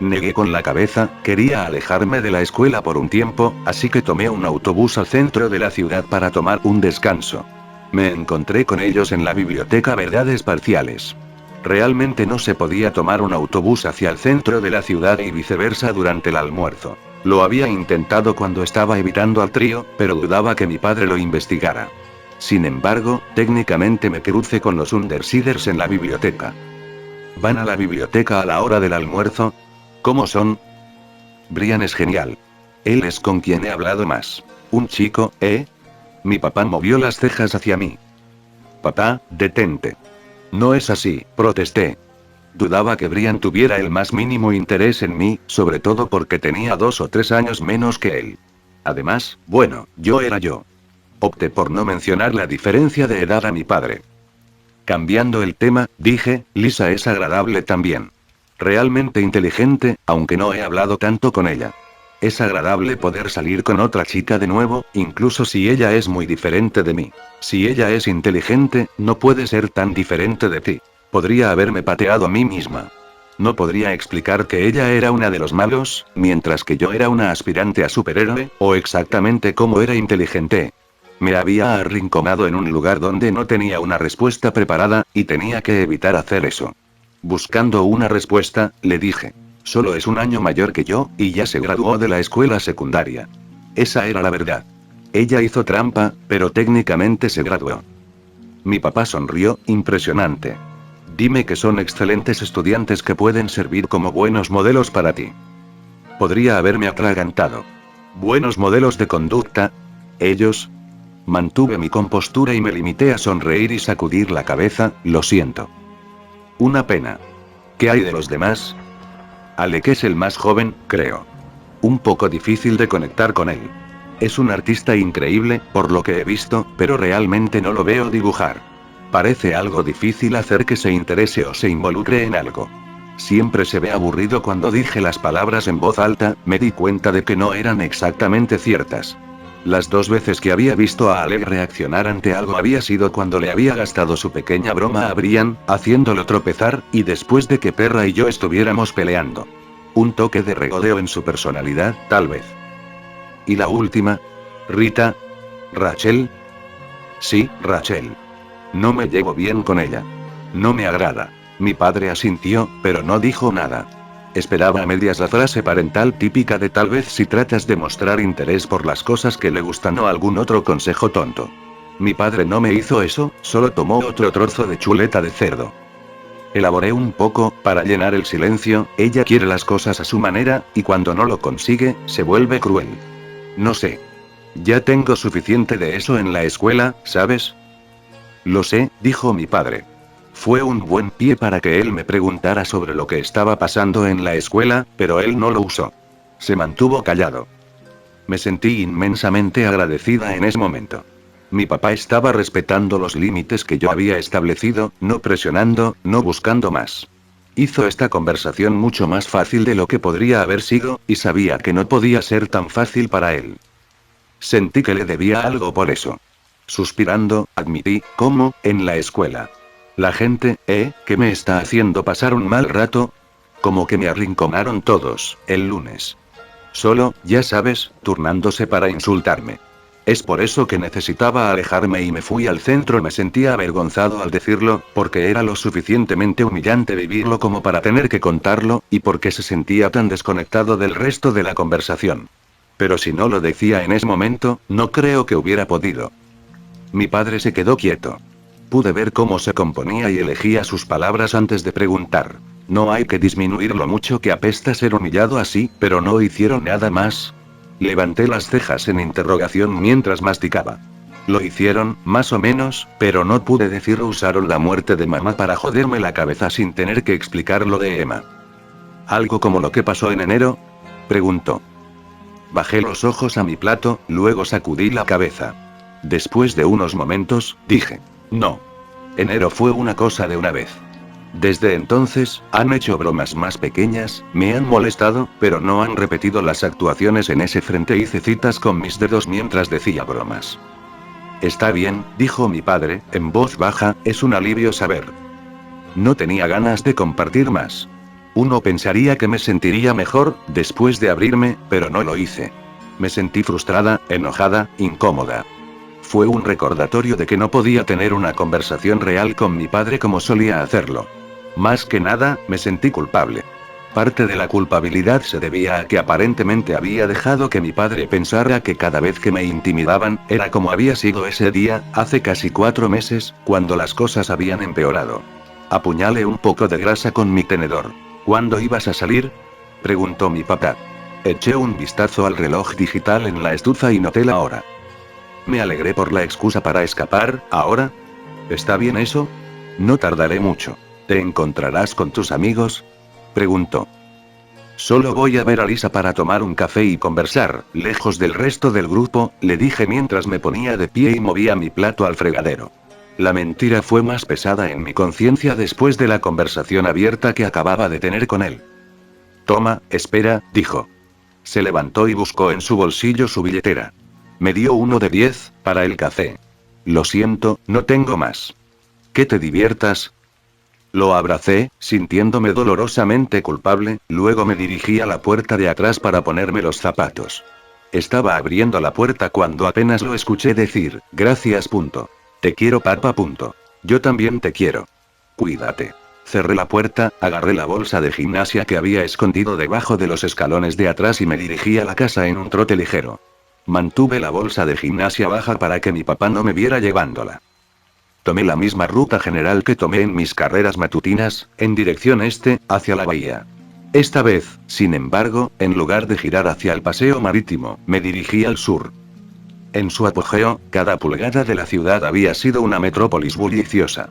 Negué con la cabeza, quería alejarme de la escuela por un tiempo, así que tomé un autobús al centro de la ciudad para tomar un descanso. Me encontré con ellos en la biblioteca Verdades Parciales. Realmente no se podía tomar un autobús hacia el centro de la ciudad y viceversa durante el almuerzo. Lo había intentado cuando estaba evitando al trío, pero dudaba que mi padre lo investigara. Sin embargo, técnicamente me crucé con los Undersiders en la biblioteca. ¿Van a la biblioteca a la hora del almuerzo? ¿Cómo son? Brian es genial. Él es con quien he hablado más. ¿Un chico, eh? Mi papá movió las cejas hacia mí. Papá, detente. No es así, protesté. Dudaba que Brian tuviera el más mínimo interés en mí, sobre todo porque tenía 2 o 3 años menos que él. Además, bueno, yo era yo. Opté por no mencionar la diferencia de edad a mi padre. Cambiando el tema, dije, Lisa es agradable también. Realmente inteligente, aunque no he hablado tanto con ella. Es agradable poder salir con otra chica de nuevo, incluso si ella es muy diferente de mí. Si ella es inteligente, no puede ser tan diferente de ti. Podría haberme pateado a mí misma. No podría explicar que ella era una de los malos, mientras que yo era una aspirante a superhéroe, o exactamente cómo era inteligente. Me había arrinconado en un lugar donde no tenía una respuesta preparada, y tenía que evitar hacer eso. Buscando una respuesta, le dije. Solo es un año mayor que yo, y ya se graduó de la escuela secundaria. Esa era la verdad. Ella hizo trampa, pero técnicamente se graduó. Mi papá sonrió, impresionante. Dime que son excelentes estudiantes que pueden servir como buenos modelos para ti. Podría haberme atragantado. ¿Buenos modelos de conducta? ¿Ellos? Mantuve mi compostura y me limité a sonreír y sacudir la cabeza, lo siento. Una pena. ¿Qué hay de los demás? Alec es el más joven, creo. Un poco difícil de conectar con él. Es un artista increíble, por lo que he visto, pero realmente no lo veo dibujar. Parece algo difícil hacer que se interese o se involucre en algo. Siempre se ve aburrido. Cuando dije las palabras en voz alta, me di cuenta de que no eran exactamente ciertas. Las 2 veces que había visto a Alec reaccionar ante algo había sido cuando le había gastado su pequeña broma a Brian, haciéndolo tropezar, y después de que Perra y yo estuviéramos peleando. Un toque de regodeo en su personalidad, tal vez. ¿Y la última? ¿Rita? ¿Rachel? Sí, Rachel. No me llevo bien con ella. No me agrada. Mi padre asintió, pero no dijo nada. Esperaba a medias la frase parental típica de tal vez si tratas de mostrar interés por las cosas que le gustan o algún otro consejo tonto. Mi padre no me hizo eso, solo tomó otro trozo de chuleta de cerdo. Elaboré un poco, para llenar el silencio. Ella quiere las cosas a su manera, y cuando no lo consigue, se vuelve cruel. No sé. Ya tengo suficiente de eso en la escuela, ¿sabes? Lo sé, dijo mi padre. Fue un buen pie para que él me preguntara sobre lo que estaba pasando en la escuela, pero él no lo usó. Se mantuvo callado. Me sentí inmensamente agradecida en ese momento. Mi papá estaba respetando los límites que yo había establecido, no presionando, no buscando más. Hizo esta conversación mucho más fácil de lo que podría haber sido, y sabía que no podía ser tan fácil para él. Sentí que le debía algo por eso. Suspirando, admití, ¿cómo, en la escuela? La gente, que me está haciendo pasar un mal rato. Como que me arrinconaron todos, el lunes. Solo, ya sabes, turnándose para insultarme. Es por eso que necesitaba alejarme y me fui al centro. Me sentía avergonzado al decirlo, porque era lo suficientemente humillante vivirlo como para tener que contarlo, y porque se sentía tan desconectado del resto de la conversación. Pero si no lo decía en ese momento, no creo que hubiera podido. Mi padre se quedó quieto. Pude ver cómo se componía y elegía sus palabras antes de preguntar. No hay que disminuir lo mucho que apesta ser humillado así, pero no hicieron nada más. Levanté las cejas en interrogación mientras masticaba. Lo hicieron, más o menos, pero no pude decir. Usaron la muerte de mamá para joderme la cabeza sin tener que explicar lo de Emma. ¿Algo como lo que pasó en enero? Preguntó. Bajé los ojos a mi plato, luego sacudí la cabeza. Después de unos momentos, dije. No. Enero fue una cosa de una vez. Desde entonces, han hecho bromas más pequeñas, me han molestado, pero no han repetido las actuaciones en ese frente. Hice citas con mis dedos mientras decía bromas. Está bien, dijo mi padre, en voz baja, es un alivio saber. No tenía ganas de compartir más. Uno pensaría que me sentiría mejor, después de abrirme, pero no lo hice. Me sentí frustrada, enojada, incómoda. Fue un recordatorio de que no podía tener una conversación real con mi padre como solía hacerlo. Más que nada, me sentí culpable. Parte de la culpabilidad se debía a que aparentemente había dejado que mi padre pensara que cada vez que me intimidaban, era como había sido ese día, hace casi 4 meses, cuando las cosas habían empeorado. Apuñalé un poco de grasa con mi tenedor. ¿Cuándo ibas a salir? Preguntó mi papá. Eché un vistazo al reloj digital en la estufa y noté la hora. Me alegré por la excusa para escapar. ¿Ahora? ¿Está bien eso? No tardaré mucho. ¿Te encontrarás con tus amigos? Preguntó. Solo voy a ver a Lisa para tomar un café y conversar, lejos del resto del grupo, le dije mientras me ponía de pie y movía mi plato al fregadero. La mentira fue más pesada en mi conciencia después de la conversación abierta que acababa de tener con él. Toma, espera, dijo. Se levantó y buscó en su bolsillo su billetera. Me dio uno de 10, para el café. Lo siento, no tengo más. Que te diviertas. Lo abracé, sintiéndome dolorosamente culpable, luego me dirigí a la puerta de atrás para ponerme los zapatos. Estaba abriendo la puerta cuando apenas lo escuché decir, gracias. Te quiero, papá. Yo también te quiero. Cuídate. Cerré la puerta, agarré la bolsa de gimnasia que había escondido debajo de los escalones de atrás y me dirigí a la casa en un trote ligero. Mantuve la bolsa de gimnasia baja para que mi papá no me viera llevándola. Tomé la misma ruta general que tomé en mis carreras matutinas, en dirección este, hacia la bahía. Esta vez, sin embargo, en lugar de girar hacia el paseo marítimo, me dirigí al sur. En su apogeo, cada pulgada de la ciudad había sido una metrópolis bulliciosa.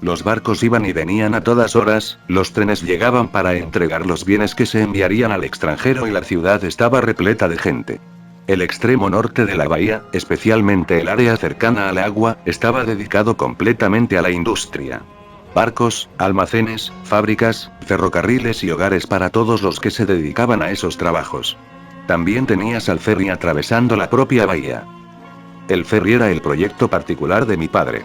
Los barcos iban y venían a todas horas, los trenes llegaban para entregar los bienes que se enviarían al extranjero y la ciudad estaba repleta de gente. El extremo norte de la bahía, especialmente el área cercana al agua, estaba dedicado completamente a la industria. Barcos, almacenes, fábricas, ferrocarriles y hogares para todos los que se dedicaban a esos trabajos. También tenías al ferry atravesando la propia bahía. El ferry era el proyecto particular de mi padre.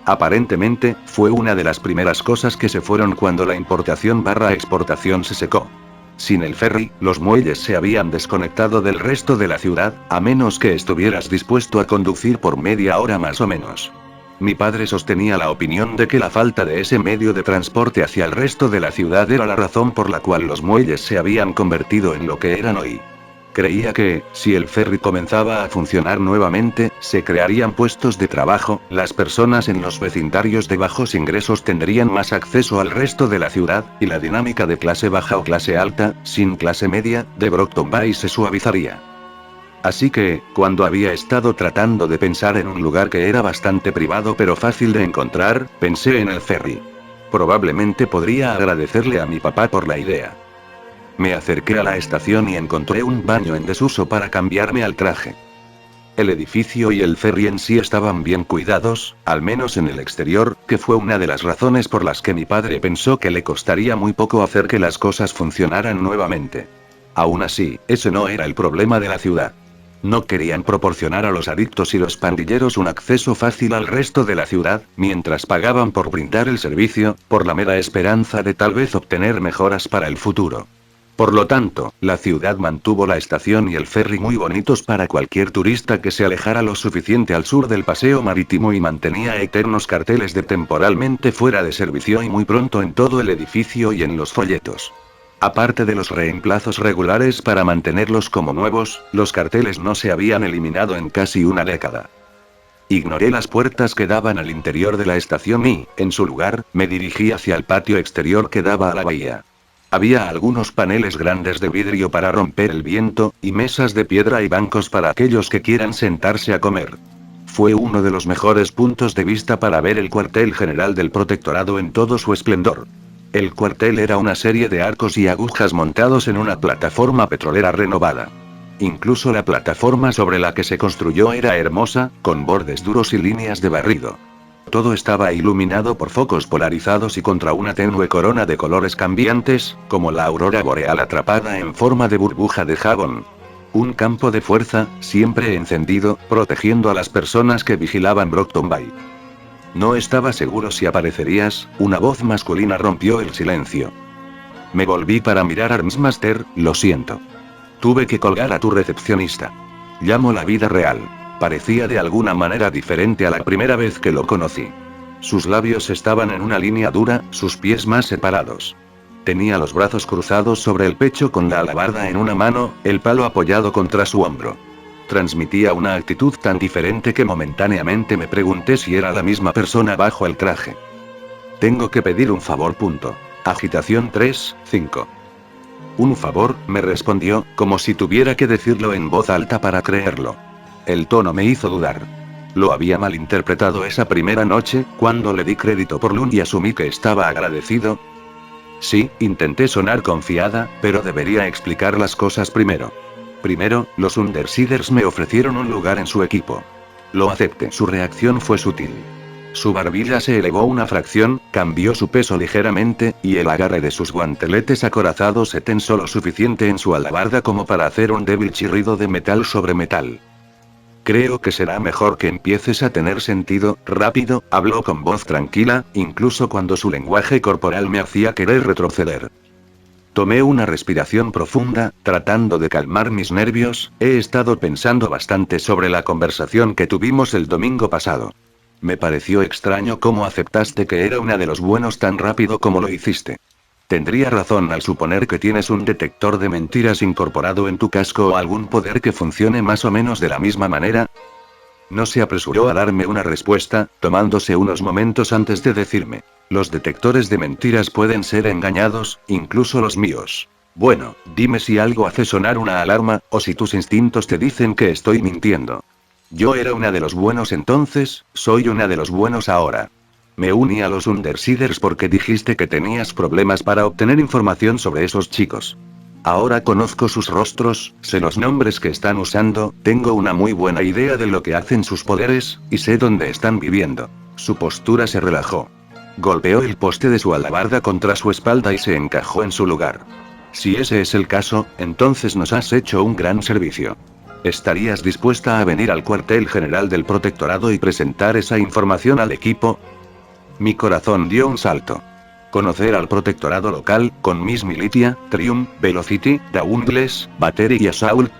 Aparentemente, fue una de las primeras cosas que se fueron cuando la importación/exportación se secó. Sin el ferry, los muelles se habían desconectado del resto de la ciudad, a menos que estuvieras dispuesto a conducir por media hora más o menos. Mi padre sostenía la opinión de que la falta de ese medio de transporte hacia el resto de la ciudad era la razón por la cual los muelles se habían convertido en lo que eran hoy. Creía que, si el ferry comenzaba a funcionar nuevamente, se crearían puestos de trabajo, las personas en los vecindarios de bajos ingresos tendrían más acceso al resto de la ciudad, y la dinámica de clase baja o clase alta, sin clase media, de Brockton Bay se suavizaría. Así que, cuando había estado tratando de pensar en un lugar que era bastante privado pero fácil de encontrar, pensé en el ferry. Probablemente podría agradecerle a mi papá por la idea. Me acerqué a la estación y encontré un baño en desuso para cambiarme al traje. El edificio y el ferry en sí estaban bien cuidados, al menos en el exterior, que fue una de las razones por las que mi padre pensó que le costaría muy poco hacer que las cosas funcionaran nuevamente. Aún así, ese no era el problema de la ciudad. No querían proporcionar a los adictos y los pandilleros un acceso fácil al resto de la ciudad, mientras pagaban por brindar el servicio, por la mera esperanza de tal vez obtener mejoras para el futuro. Por lo tanto, la ciudad mantuvo la estación y el ferry muy bonitos para cualquier turista que se alejara lo suficiente al sur del paseo marítimo y mantenía eternos carteles de temporalmente fuera de servicio y muy pronto en todo el edificio y en los folletos. Aparte de los reemplazos regulares para mantenerlos como nuevos, los carteles no se habían eliminado en casi una década. Ignoré las puertas que daban al interior de la estación y, en su lugar, me dirigí hacia el patio exterior que daba a la bahía. Había algunos paneles grandes de vidrio para romper el viento, y mesas de piedra y bancos para aquellos que quieran sentarse a comer. Fue uno de los mejores puntos de vista para ver el cuartel general del protectorado en todo su esplendor. El cuartel era una serie de arcos y agujas montados en una plataforma petrolera renovada. Incluso la plataforma sobre la que se construyó era hermosa, con bordes duros y líneas de barrido. Todo estaba iluminado por focos polarizados y contra una tenue corona de colores cambiantes, como la aurora boreal atrapada en forma de burbuja de jabón. Un campo de fuerza, siempre encendido, protegiendo a las personas que vigilaban Brockton Bay. No estaba seguro si aparecerías, una voz masculina rompió el silencio. Me volví para mirar a Armsmaster, lo siento. Tuve que colgar a tu recepcionista. Llamo la vida real. Parecía de alguna manera diferente a la primera vez que lo conocí. Sus labios estaban en una línea dura, sus pies más separados. Tenía los brazos cruzados sobre el pecho con la alabarda en una mano, el palo apoyado contra su hombro. Transmitía una actitud tan diferente que momentáneamente me pregunté si era la misma persona bajo el traje. Tengo que pedir un favor. Agitación 3, 5. Un favor, me respondió, como si tuviera que decirlo en voz alta para creerlo. El tono me hizo dudar. Lo había malinterpretado esa primera noche, cuando le di crédito por Lund y asumí que estaba agradecido. Sí, intenté sonar confiada, pero debería explicar las cosas primero. Primero, los Undersiders me ofrecieron un lugar en su equipo. Lo acepté. Su reacción fue sutil. Su barbilla se elevó una fracción, cambió su peso ligeramente, y el agarre de sus guanteletes acorazados se tensó lo suficiente en su alabarda como para hacer un débil chirrido de metal sobre metal. Creo que será mejor que empieces a tener sentido, rápido, habló con voz tranquila, incluso cuando su lenguaje corporal me hacía querer retroceder. Tomé una respiración profunda, tratando de calmar mis nervios. He estado pensando bastante sobre la conversación que tuvimos el domingo pasado. Me pareció extraño cómo aceptaste que era una de los buenos tan rápido como lo hiciste. Tendría razón al suponer que tienes un detector de mentiras incorporado en tu casco o algún poder que funcione más o menos de la misma manera. No se apresuró a darme una respuesta, tomándose unos momentos antes de decirme. Los detectores de mentiras pueden ser engañados, incluso los míos. Bueno, dime si algo hace sonar una alarma, o si tus instintos te dicen que estoy mintiendo. Yo era una de los buenos entonces, soy una de los buenos ahora. Me uní a los Undersiders porque dijiste que tenías problemas para obtener información sobre esos chicos. Ahora conozco sus rostros, sé los nombres que están usando, tengo una muy buena idea de lo que hacen sus poderes, y sé dónde están viviendo. Su postura se relajó. Golpeó el poste de su alabarda contra su espalda y se encajó en su lugar. Si ese es el caso, entonces nos has hecho un gran servicio. ¿Estarías dispuesta a venir al cuartel general del protectorado y presentar esa información al equipo? Mi corazón dio un salto. Conocer al protectorado local, con Miss Militia, Triumph, Velocity, Dauntless, Battery y Assault.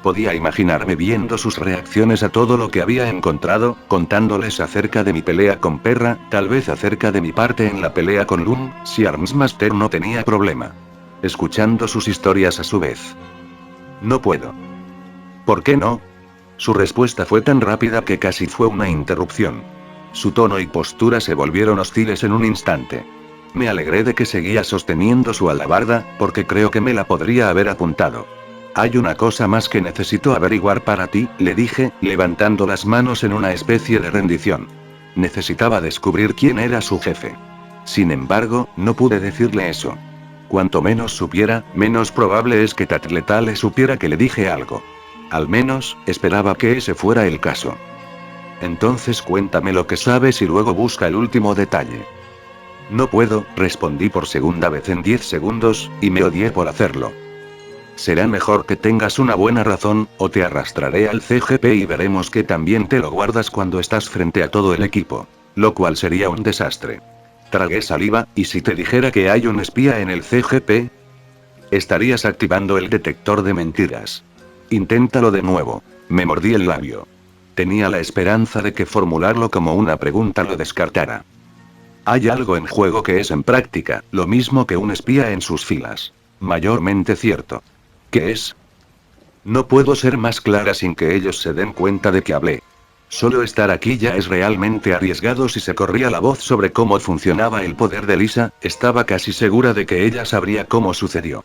Podía imaginarme viendo sus reacciones a todo lo que había encontrado, contándoles acerca de mi pelea con Perra, tal vez acerca de mi parte en la pelea con Loom, si Armsmaster no tenía problema. Escuchando sus historias a su vez. No puedo. ¿Por qué no? Su respuesta fue tan rápida que casi fue una interrupción. Su tono y postura se volvieron hostiles en un instante. Me alegré de que seguía sosteniendo su alabarda, porque creo que me la podría haber apuntado. Hay una cosa más que necesito averiguar para ti, le dije, levantando las manos en una especie de rendición. Necesitaba descubrir quién era su jefe. Sin embargo, no pude decirle eso. Cuanto menos supiera, menos probable es que Tatletale supiera que le dije algo. Al menos, esperaba que ese fuera el caso. Entonces cuéntame lo que sabes y luego busca el último detalle. No puedo, respondí por segunda vez en 10 segundos, y me odié por hacerlo. Será mejor que tengas una buena razón, o te arrastraré al CGP y veremos que también te lo guardas cuando estás frente a todo el equipo. Lo cual sería un desastre. Tragué saliva, y si te dijera que hay un espía en el CGP, estarías activando el detector de mentiras. Inténtalo de nuevo. Me mordí el labio. Tenía la esperanza de que formularlo como una pregunta lo descartara. Hay algo en juego que es en práctica, lo mismo que un espía en sus filas. Mayormente cierto. ¿Qué es? No puedo ser más clara sin que ellos se den cuenta de que hablé. Solo estar aquí ya es realmente arriesgado. Si se corría la voz sobre cómo funcionaba el poder de Lisa, estaba casi segura de que ella sabría cómo sucedió.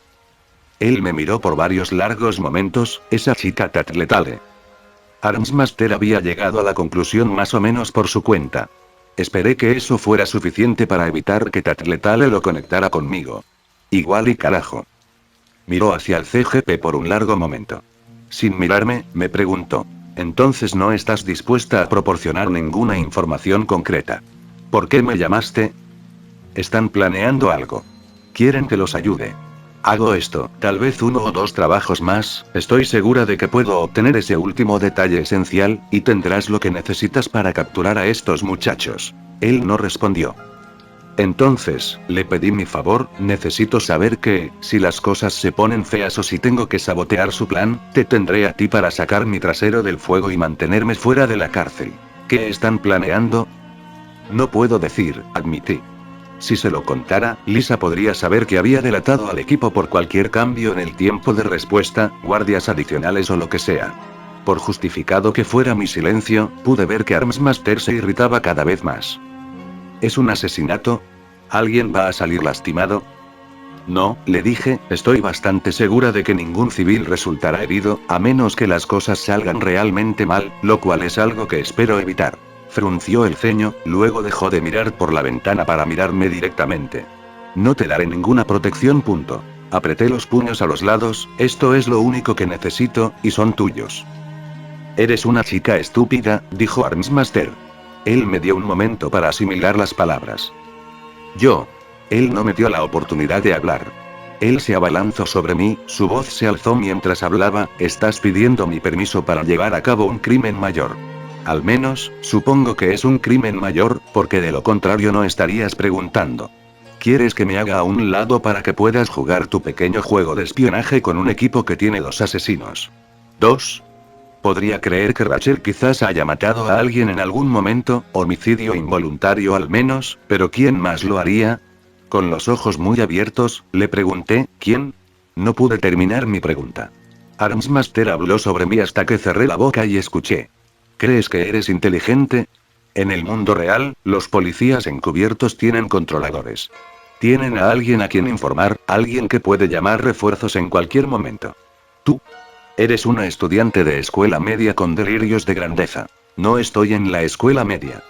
Él me miró por varios largos momentos, esa chica Tatletale. Armsmaster había llegado a la conclusión más o menos por su cuenta. Esperé que eso fuera suficiente para evitar que Tatletale lo conectara conmigo. Igual y carajo. Miró hacia el CGP por un largo momento. Sin mirarme, me preguntó. Entonces no estás dispuesta a proporcionar ninguna información concreta. ¿Por qué me llamaste? Están planeando algo. Quieren que los ayude. Hago esto, tal vez 1 o 2 trabajos más, estoy segura de que puedo obtener ese último detalle esencial, y tendrás lo que necesitas para capturar a estos muchachos. Él no respondió. Entonces, le pedí mi favor, necesito saber que, si las cosas se ponen feas o si tengo que sabotear su plan, te tendré a ti para sacar mi trasero del fuego y mantenerme fuera de la cárcel. ¿Qué están planeando? No puedo decir, admití. Si se lo contara, Lisa podría saber que había delatado al equipo por cualquier cambio en el tiempo de respuesta, guardias adicionales o lo que sea. Por justificado que fuera mi silencio, pude ver que Armsmaster se irritaba cada vez más. ¿Es un asesinato? ¿Alguien va a salir lastimado? No, le dije, estoy bastante segura de que ningún civil resultará herido, a menos que las cosas salgan realmente mal, lo cual es algo que espero evitar. Frunció el ceño, luego dejó de mirar por la ventana para mirarme directamente. No te daré ninguna protección. Apreté los puños a los lados, esto es lo único que necesito, y son tuyos. Eres una chica estúpida, dijo Armsmaster. Él me dio un momento para asimilar las palabras. Él no me dio la oportunidad de hablar. Él se abalanzó sobre mí, su voz se alzó mientras hablaba, estás pidiendo mi permiso para llevar a cabo un crimen mayor. Al menos, supongo que es un crimen mayor, porque de lo contrario no estarías preguntando. ¿Quieres que me haga a un lado para que puedas jugar tu pequeño juego de espionaje con un equipo que tiene 2 asesinos? ¿2? Podría creer que Rachel quizás haya matado a alguien en algún momento, homicidio involuntario al menos, pero ¿quién más lo haría? Con los ojos muy abiertos, le pregunté, ¿quién? No pude terminar mi pregunta. Armsmaster habló sobre mí hasta que cerré la boca y escuché. ¿Crees que eres inteligente? En el mundo real, los policías encubiertos tienen controladores. Tienen a alguien a quien informar, alguien que puede llamar refuerzos en cualquier momento. Tú eres una estudiante de escuela media con delirios de grandeza. No estoy en la escuela media.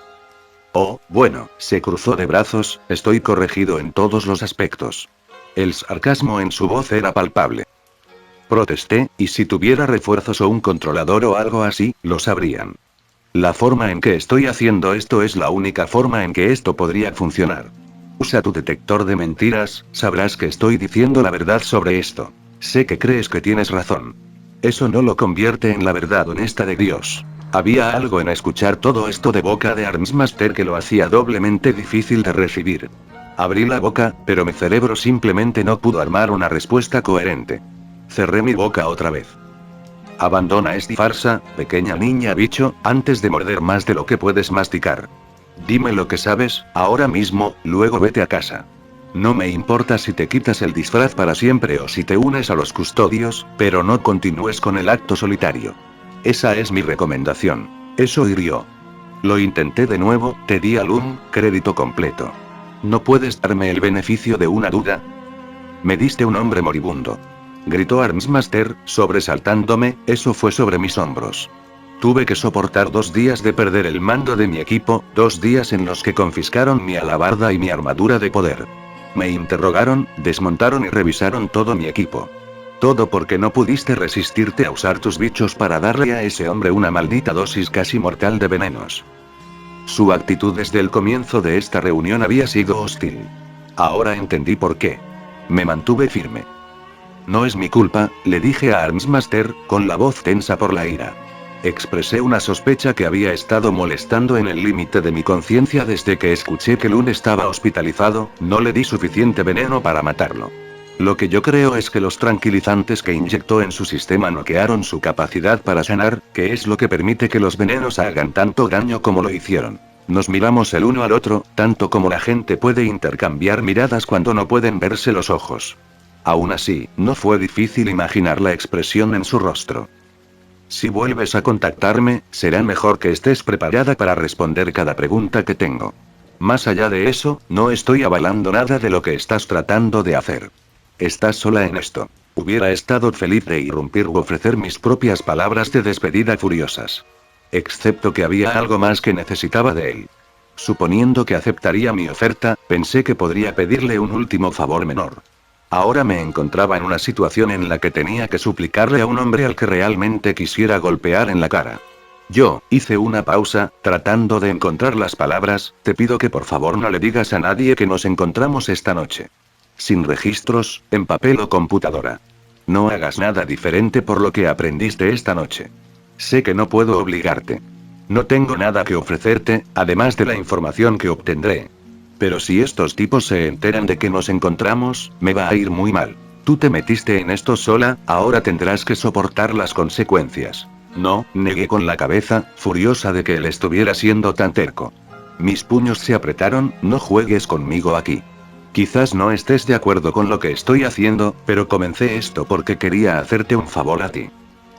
Oh, bueno, se cruzó de brazos, estoy corregido en todos los aspectos. El sarcasmo en su voz era palpable. Protesté, y si tuviera refuerzos o un controlador o algo así, lo sabrían. La forma en que estoy haciendo esto es la única forma en que esto podría funcionar. Usa tu detector de mentiras, sabrás que estoy diciendo la verdad sobre esto. Sé que crees que tienes razón. Eso no lo convierte en la verdad honesta de Dios. Había algo en escuchar todo esto de boca de Armsmaster que lo hacía doblemente difícil de recibir. Abrí la boca, pero mi cerebro simplemente no pudo armar una respuesta coherente. Cerré mi boca otra vez. Abandona esta farsa, pequeña niña bicho, antes de morder más de lo que puedes masticar. Dime lo que sabes, ahora mismo, luego vete a casa. No me importa si te quitas el disfraz para siempre o si te unes a los custodios, pero no continúes con el acto solitario. Esa es mi recomendación. Eso hirió. Lo intenté de nuevo, te di al crédito completo. ¿No puedes darme el beneficio de una duda? Me diste un hombre moribundo. Gritó Armsmaster, sobresaltándome, eso fue sobre mis hombros. Tuve que soportar 2 días de perder el mando de mi equipo, 2 días en los que confiscaron mi alabarda y mi armadura de poder. Me interrogaron, desmontaron y revisaron todo mi equipo. Todo porque no pudiste resistirte a usar tus bichos para darle a ese hombre una maldita dosis casi mortal de venenos. Su actitud desde el comienzo de esta reunión había sido hostil. Ahora entendí por qué. Me mantuve firme. No es mi culpa, le dije a Armsmaster, con la voz tensa por la ira. Expresé una sospecha que había estado molestando en el límite de mi conciencia desde que escuché que Lune estaba hospitalizado, no le di suficiente veneno para matarlo. Lo que yo creo es que los tranquilizantes que inyectó en su sistema noquearon su capacidad para sanar, que es lo que permite que los venenos hagan tanto daño como lo hicieron. Nos miramos el uno al otro, tanto como la gente puede intercambiar miradas cuando no pueden verse los ojos. Aún así, no fue difícil imaginar la expresión en su rostro. Si vuelves a contactarme, será mejor que estés preparada para responder cada pregunta que tengo. Más allá de eso, no estoy avalando nada de lo que estás tratando de hacer. Estás sola en esto. Hubiera estado feliz de irrumpir u ofrecer mis propias palabras de despedida furiosas. Excepto que había algo más que necesitaba de él. Suponiendo que aceptaría mi oferta, pensé que podría pedirle un último favor menor. Ahora me encontraba en una situación en la que tenía que suplicarle a un hombre al que realmente quisiera golpear en la cara. Yo, hice una pausa, tratando de encontrar las palabras, te pido que por favor no le digas a nadie que nos encontramos esta noche. Sin registros, en papel o computadora. No hagas nada diferente por lo que aprendiste esta noche. Sé que no puedo obligarte. No tengo nada que ofrecerte, además de la información que obtendré. Pero si estos tipos se enteran de que nos encontramos, me va a ir muy mal. Tú te metiste en esto sola, ahora tendrás que soportar las consecuencias. No, negué con la cabeza, furiosa de que él estuviera siendo tan terco. Mis puños se apretaron, no juegues conmigo aquí. Quizás no estés de acuerdo con lo que estoy haciendo, pero comencé esto porque quería hacerte un favor a ti.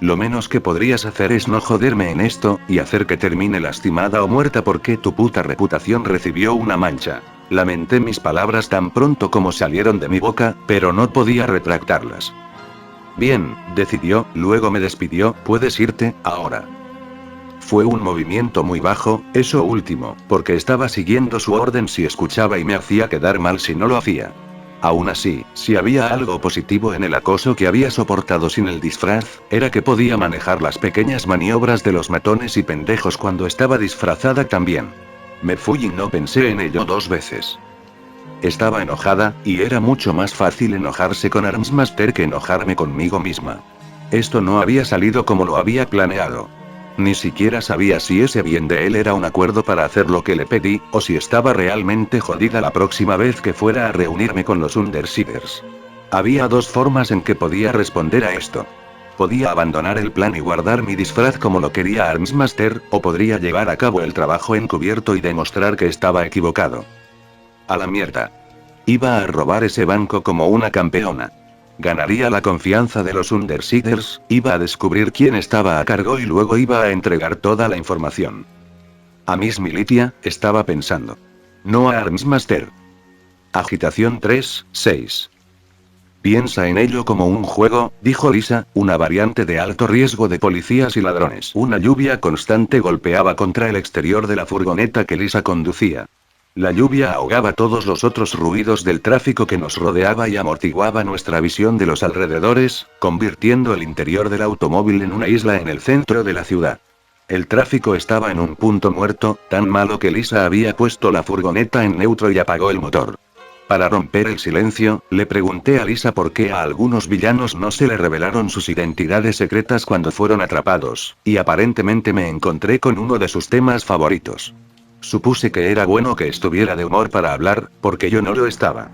Lo menos que podrías hacer es no joderme en esto, y hacer que termine lastimada o muerta porque tu puta reputación recibió una mancha. Lamenté mis palabras tan pronto como salieron de mi boca, pero no podía retractarlas. Bien, decidió, luego me despidió, puedes irte, ahora. Fue un movimiento muy bajo, eso último, porque estaba siguiendo su orden si escuchaba y me hacía quedar mal si no lo hacía. Aún así, si había algo positivo en el acoso que había soportado sin el disfraz, era que podía manejar las pequeñas maniobras de los matones y pendejos cuando estaba disfrazada también. Me fui y no pensé en ello 2 veces. Estaba enojada, y era mucho más fácil enojarse con Armsmaster que enojarme conmigo misma. Esto no había salido como lo había planeado. Ni siquiera sabía si ese bien de él era un acuerdo para hacer lo que le pedí, o si estaba realmente jodida la próxima vez que fuera a reunirme con los Undersiders. Había 2 formas en que podía responder a esto. Podía abandonar el plan y guardar mi disfraz como lo quería Armsmaster, o podría llevar a cabo el trabajo encubierto y demostrar que estaba equivocado. A la mierda. Iba a robar ese banco como una campeona. Ganaría la confianza de los Undersiders, iba a descubrir quién estaba a cargo y luego iba a entregar toda la información. A Miss Militia, estaba pensando. No a Armsmaster. Agitación 3, 6. Piensa en ello como un juego, dijo Lisa, una variante de alto riesgo de policías y ladrones. Una lluvia constante golpeaba contra el exterior de la furgoneta que Lisa conducía. La lluvia ahogaba todos los otros ruidos del tráfico que nos rodeaba y amortiguaba nuestra visión de los alrededores, convirtiendo el interior del automóvil en una isla en el centro de la ciudad. El tráfico estaba en un punto muerto, tan malo que Lisa había puesto la furgoneta en neutro y apagó el motor. Para romper el silencio, le pregunté a Lisa por qué a algunos villanos no se le revelaron sus identidades secretas cuando fueron atrapados, y aparentemente me encontré con uno de sus temas favoritos. Supuse que era bueno que estuviera de humor para hablar, porque yo no lo estaba.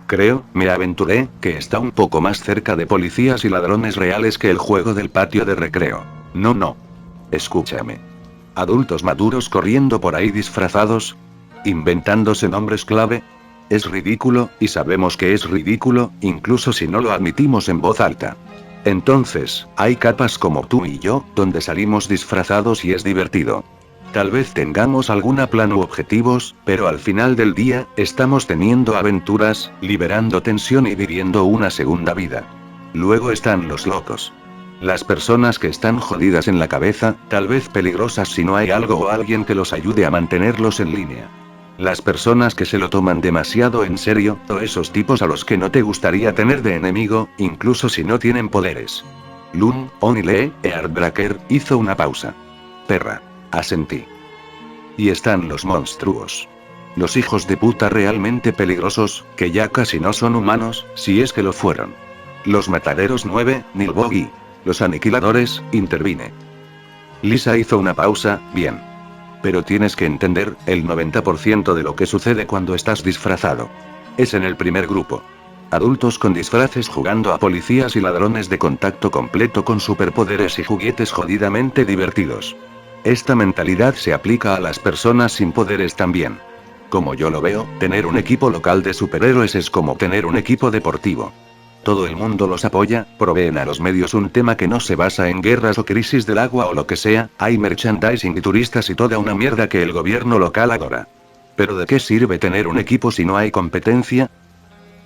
Creo, me aventuré, que está un poco más cerca de policías y ladrones reales que el juego del patio de recreo. No. Escúchame. Adultos maduros corriendo por ahí disfrazados, inventándose nombres clave. Es ridículo, y sabemos que es ridículo, incluso si no lo admitimos en voz alta. Entonces, hay capas como tú y yo, donde salimos disfrazados y es divertido. Tal vez tengamos algún plan u objetivos, pero al final del día, estamos teniendo aventuras, liberando tensión y viviendo una segunda vida. Luego están los locos. Las personas que están jodidas en la cabeza, tal vez peligrosas si no hay algo o alguien que los ayude a mantenerlos en línea. Las personas que se lo toman demasiado en serio, o esos tipos a los que no te gustaría tener de enemigo, incluso si no tienen poderes. Lun, Onile, Earthbreaker, hizo una pausa. Perra. Asentí. Y están los monstruos. Los hijos de puta realmente peligrosos, que ya casi no son humanos, si es que lo fueron. Los mataderos 9, Nilbogi. Los aniquiladores, intervine. Lisa hizo una pausa, bien. Pero tienes que entender, el 90% de lo que sucede cuando estás disfrazado. Es en el primer grupo. Adultos con disfraces jugando a policías y ladrones de contacto completo con superpoderes y juguetes jodidamente divertidos. Esta mentalidad se aplica a las personas sin poderes también. Como yo lo veo, tener un equipo local de superhéroes es como tener un equipo deportivo. Todo el mundo los apoya, proveen a los medios un tema que no se basa en guerras o crisis del agua o lo que sea, hay merchandising y turistas y toda una mierda que el gobierno local adora. ¿Pero de qué sirve tener un equipo si no hay competencia?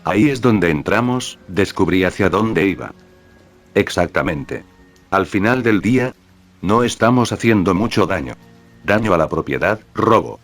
Ahí es donde entramos, descubrí hacia dónde iba. Exactamente. Al final del día, no estamos haciendo mucho daño. Daño a la propiedad, robo.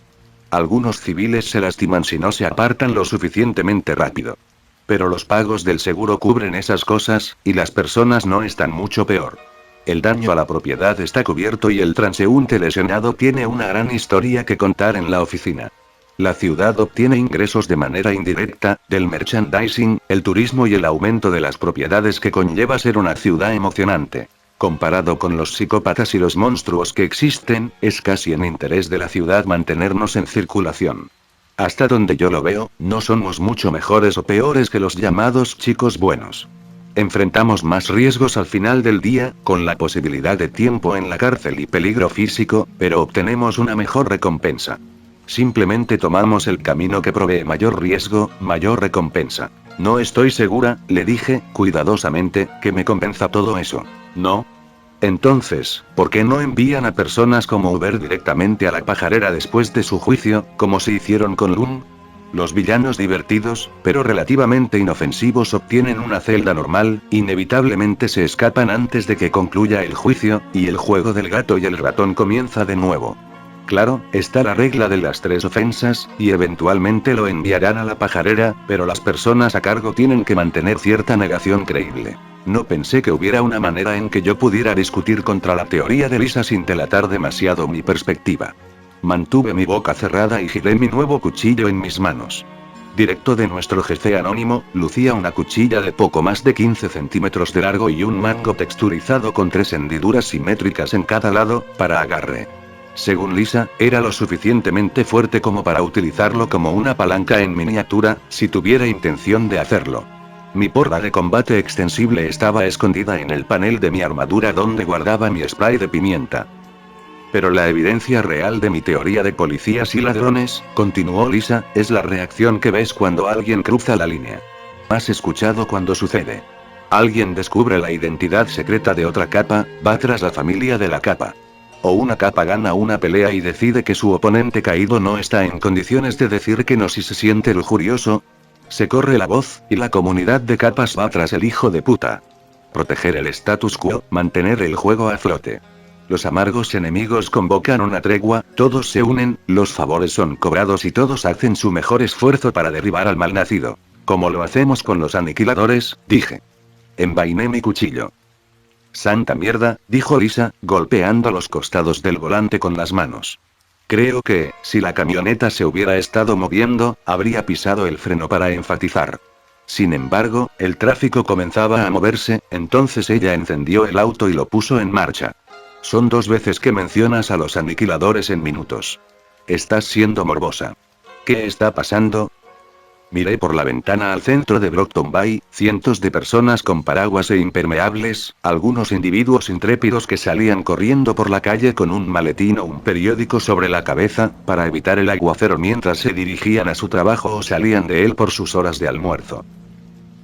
Algunos civiles se lastiman si no se apartan lo suficientemente rápido. Pero los pagos del seguro cubren esas cosas, y las personas no están mucho peor. El daño a la propiedad está cubierto y el transeúnte lesionado tiene una gran historia que contar en la oficina. La ciudad obtiene ingresos de manera indirecta, del merchandising, el turismo y el aumento de las propiedades que conlleva ser una ciudad emocionante. Comparado con los psicópatas y los monstruos que existen, es casi en interés de la ciudad mantenernos en circulación. Hasta donde yo lo veo, no somos mucho mejores o peores que los llamados chicos buenos. Enfrentamos más riesgos al final del día, con la posibilidad de tiempo en la cárcel y peligro físico, pero obtenemos una mejor recompensa. Simplemente tomamos el camino que provee mayor riesgo, mayor recompensa. No estoy segura, le dije, cuidadosamente, que me convenza todo eso. ¿No? Entonces, ¿por qué no envían a personas como Uber directamente a la pajarera después de su juicio, como se hicieron con Lun? Los villanos divertidos, pero relativamente inofensivos obtienen una celda normal, inevitablemente se escapan antes de que concluya el juicio, y el juego del gato y el ratón comienza de nuevo. Claro, está la regla de las 3 ofensas, y eventualmente lo enviarán a la pajarera, pero las personas a cargo tienen que mantener cierta negación creíble. No pensé que hubiera una manera en que yo pudiera discutir contra la teoría de Lisa sin delatar demasiado mi perspectiva. Mantuve mi boca cerrada y giré mi nuevo cuchillo en mis manos. Directo de nuestro jefe anónimo, lucía una cuchilla de poco más de 15 centímetros de largo y un mango texturizado con 3 hendiduras simétricas en cada lado, para agarre. Según Lisa, era lo suficientemente fuerte como para utilizarlo como una palanca en miniatura, si tuviera intención de hacerlo. Mi porra de combate extensible estaba escondida en el panel de mi armadura donde guardaba mi spray de pimienta. Pero la evidencia real de mi teoría de policías y ladrones, continuó Lisa, es la reacción que ves cuando alguien cruza la línea. ¿Has escuchado cuando sucede? Alguien descubre la identidad secreta de otra capa, va tras la familia de la capa. O una capa gana una pelea y decide que su oponente caído no está en condiciones de decir que no si se siente lujurioso. Se corre la voz, y la comunidad de capas va tras el hijo de puta. Proteger el status quo, mantener el juego a flote. Los amargos enemigos convocan una tregua, todos se unen, los favores son cobrados y todos hacen su mejor esfuerzo para derribar al malnacido. Como lo hacemos con los aniquiladores, dije. Envainé mi cuchillo. Santa mierda, dijo Lisa, golpeando los costados del volante con las manos. Creo que, si la camioneta se hubiera estado moviendo, habría pisado el freno para enfatizar. Sin embargo, el tráfico comenzaba a moverse, entonces ella encendió el auto y lo puso en marcha. Son 2 veces que mencionas a los aniquiladores en minutos. Estás siendo morbosa. ¿Qué está pasando? Miré por la ventana al centro de Brockton Bay, cientos de personas con paraguas e impermeables, algunos individuos intrépidos que salían corriendo por la calle con un maletín o un periódico sobre la cabeza, para evitar el aguacero mientras se dirigían a su trabajo o salían de él por sus horas de almuerzo.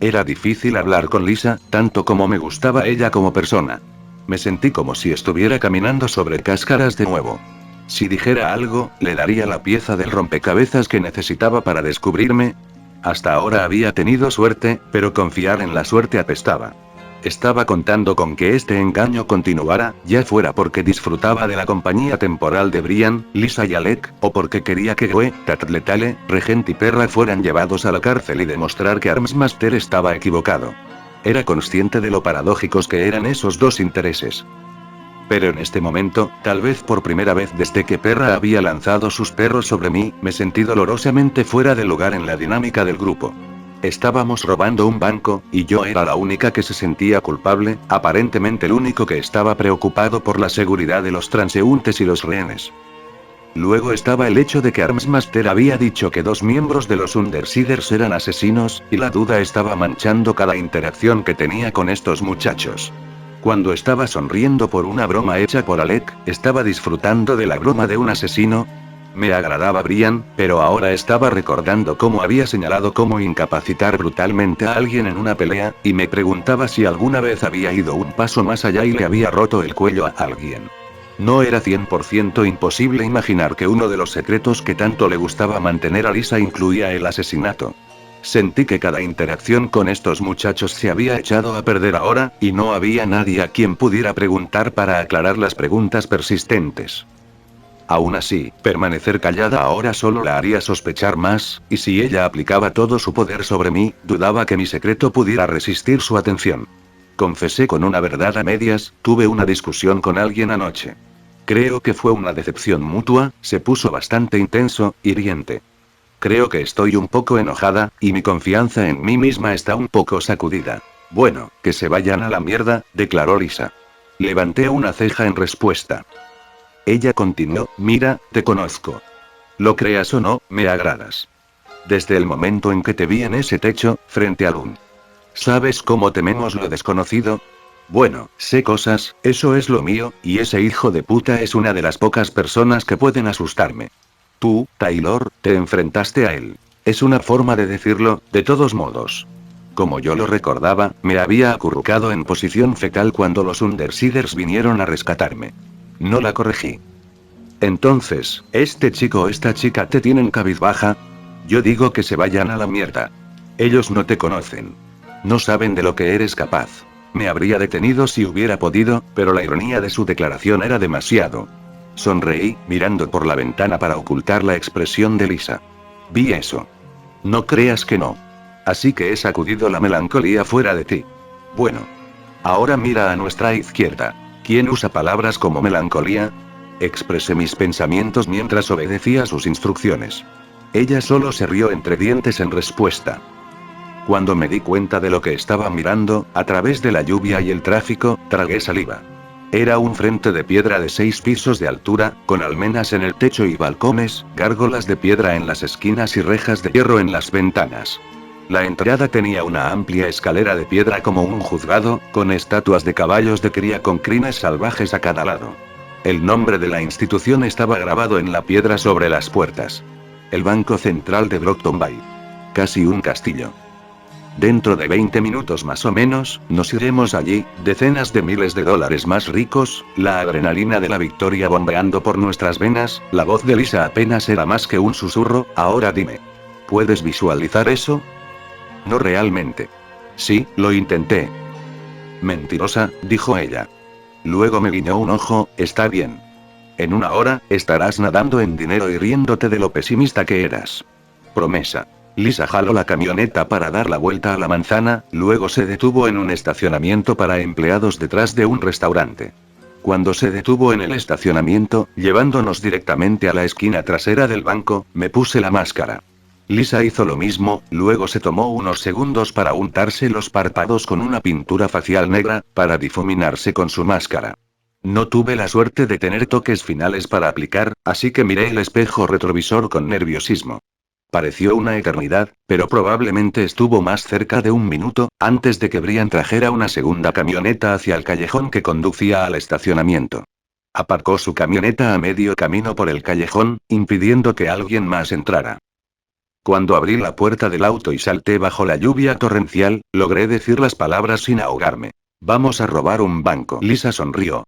Era difícil hablar con Lisa, tanto como me gustaba ella como persona. Me sentí como si estuviera caminando sobre cáscaras de nuevo. Si dijera algo, le daría la pieza del rompecabezas que necesitaba para descubrirme. Hasta ahora había tenido suerte, pero confiar en la suerte apestaba. Estaba contando con que este engaño continuara, ya fuera porque disfrutaba de la compañía temporal de Brian, Lisa y Alec, o porque quería que Gue, Tatletale, Regent y Perra fueran llevados a la cárcel y demostrar que Armsmaster estaba equivocado. Era consciente de lo paradójicos que eran esos 2 intereses. Pero en este momento, tal vez por primera vez desde que Perra había lanzado sus perros sobre mí, me sentí dolorosamente fuera de lugar en la dinámica del grupo. Estábamos robando un banco, y yo era la única que se sentía culpable, aparentemente el único que estaba preocupado por la seguridad de los transeúntes y los rehenes. Luego estaba el hecho de que Armsmaster había dicho que 2 miembros de los Undersiders eran asesinos, y la duda estaba manchando cada interacción que tenía con estos muchachos. Cuando estaba sonriendo por una broma hecha por Alec, estaba disfrutando de la broma de un asesino. Me agradaba Brian, pero ahora estaba recordando cómo había señalado cómo incapacitar brutalmente a alguien en una pelea, y me preguntaba si alguna vez había ido un paso más allá y le había roto el cuello a alguien. No era 100% imposible imaginar que uno de los secretos que tanto le gustaba mantener a Lisa incluía el asesinato. Sentí que cada interacción con estos muchachos se había echado a perder ahora, y no había nadie a quien pudiera preguntar para aclarar las preguntas persistentes. Aún así, permanecer callada ahora solo la haría sospechar más, y si ella aplicaba todo su poder sobre mí, dudaba que mi secreto pudiera resistir su atención. Confesé con una verdad a medias, tuve una discusión con alguien anoche. Creo que fue una decepción mutua, se puso bastante intenso, hiriente. Creo que estoy un poco enojada, y mi confianza en mí misma está un poco sacudida. Bueno, que se vayan a la mierda, declaró Lisa. Levanté una ceja en respuesta. Ella continuó, mira, te conozco. Lo creas o no, me agradas. Desde el momento en que te vi en ese techo, frente a Lun. ¿Sabes cómo tememos lo desconocido? Bueno, sé cosas, eso es lo mío, y ese hijo de puta es una de las pocas personas que pueden asustarme. Tú, Taylor, te enfrentaste a él. Es una forma de decirlo, de todos modos. Como yo lo recordaba, me había acurrucado en posición fetal cuando los Undersiders vinieron a rescatarme. No la corregí. Entonces, ¿este chico o esta chica te tienen cabizbaja? Yo digo que se vayan a la mierda. Ellos no te conocen. No saben de lo que eres capaz. Me habría detenido si hubiera podido, pero la ironía de su declaración era demasiado. Sonreí, mirando por la ventana para ocultar la expresión de Lisa. Vi eso. No creas que no. Así que he sacudido la melancolía fuera de ti. Bueno. Ahora mira a nuestra izquierda. ¿Quién usa palabras como melancolía? Expresé mis pensamientos mientras obedecía sus instrucciones. Ella solo se rió entre dientes en respuesta. Cuando me di cuenta de lo que estaba mirando, a través de la lluvia y el tráfico, tragué saliva. Era un frente de piedra de 6 pisos de altura, con almenas en el techo y balcones, gárgolas de piedra en las esquinas y rejas de hierro en las ventanas. La entrada tenía una amplia escalera de piedra como un juzgado, con estatuas de caballos de cría con crines salvajes a cada lado. El nombre de la institución estaba grabado en la piedra sobre las puertas. El Banco Central de Brockton Bay. Casi un castillo. Dentro de 20 minutos más o menos, nos iremos allí, decenas de miles de dólares más ricos, la adrenalina de la victoria bombeando por nuestras venas, la voz de Lisa apenas era más que un susurro, ahora dime. ¿Puedes visualizar eso? No realmente. Sí, lo intenté. Mentirosa, dijo ella. Luego me guiñó un ojo, está bien. En una hora, estarás nadando en dinero y riéndote de lo pesimista que eras. Promesa. Lisa jaló la camioneta para dar la vuelta a la manzana, luego se detuvo en un estacionamiento para empleados detrás de un restaurante. Cuando se detuvo en el estacionamiento, llevándonos directamente a la esquina trasera del banco, me puse la máscara. Lisa hizo lo mismo, luego se tomó unos segundos para untarse los párpados con una pintura facial negra, para difuminarse con su máscara. No tuve la suerte de tener toques finales para aplicar, así que miré el espejo retrovisor con nerviosismo. Pareció una eternidad, pero probablemente estuvo más cerca de un minuto, antes de que Brian trajera una segunda camioneta hacia el callejón que conducía al estacionamiento. Aparcó su camioneta a medio camino por el callejón, impidiendo que alguien más entrara. Cuando abrí la puerta del auto y salté bajo la lluvia torrencial, logré decir las palabras sin ahogarme. Vamos a robar un banco. Lisa sonrió.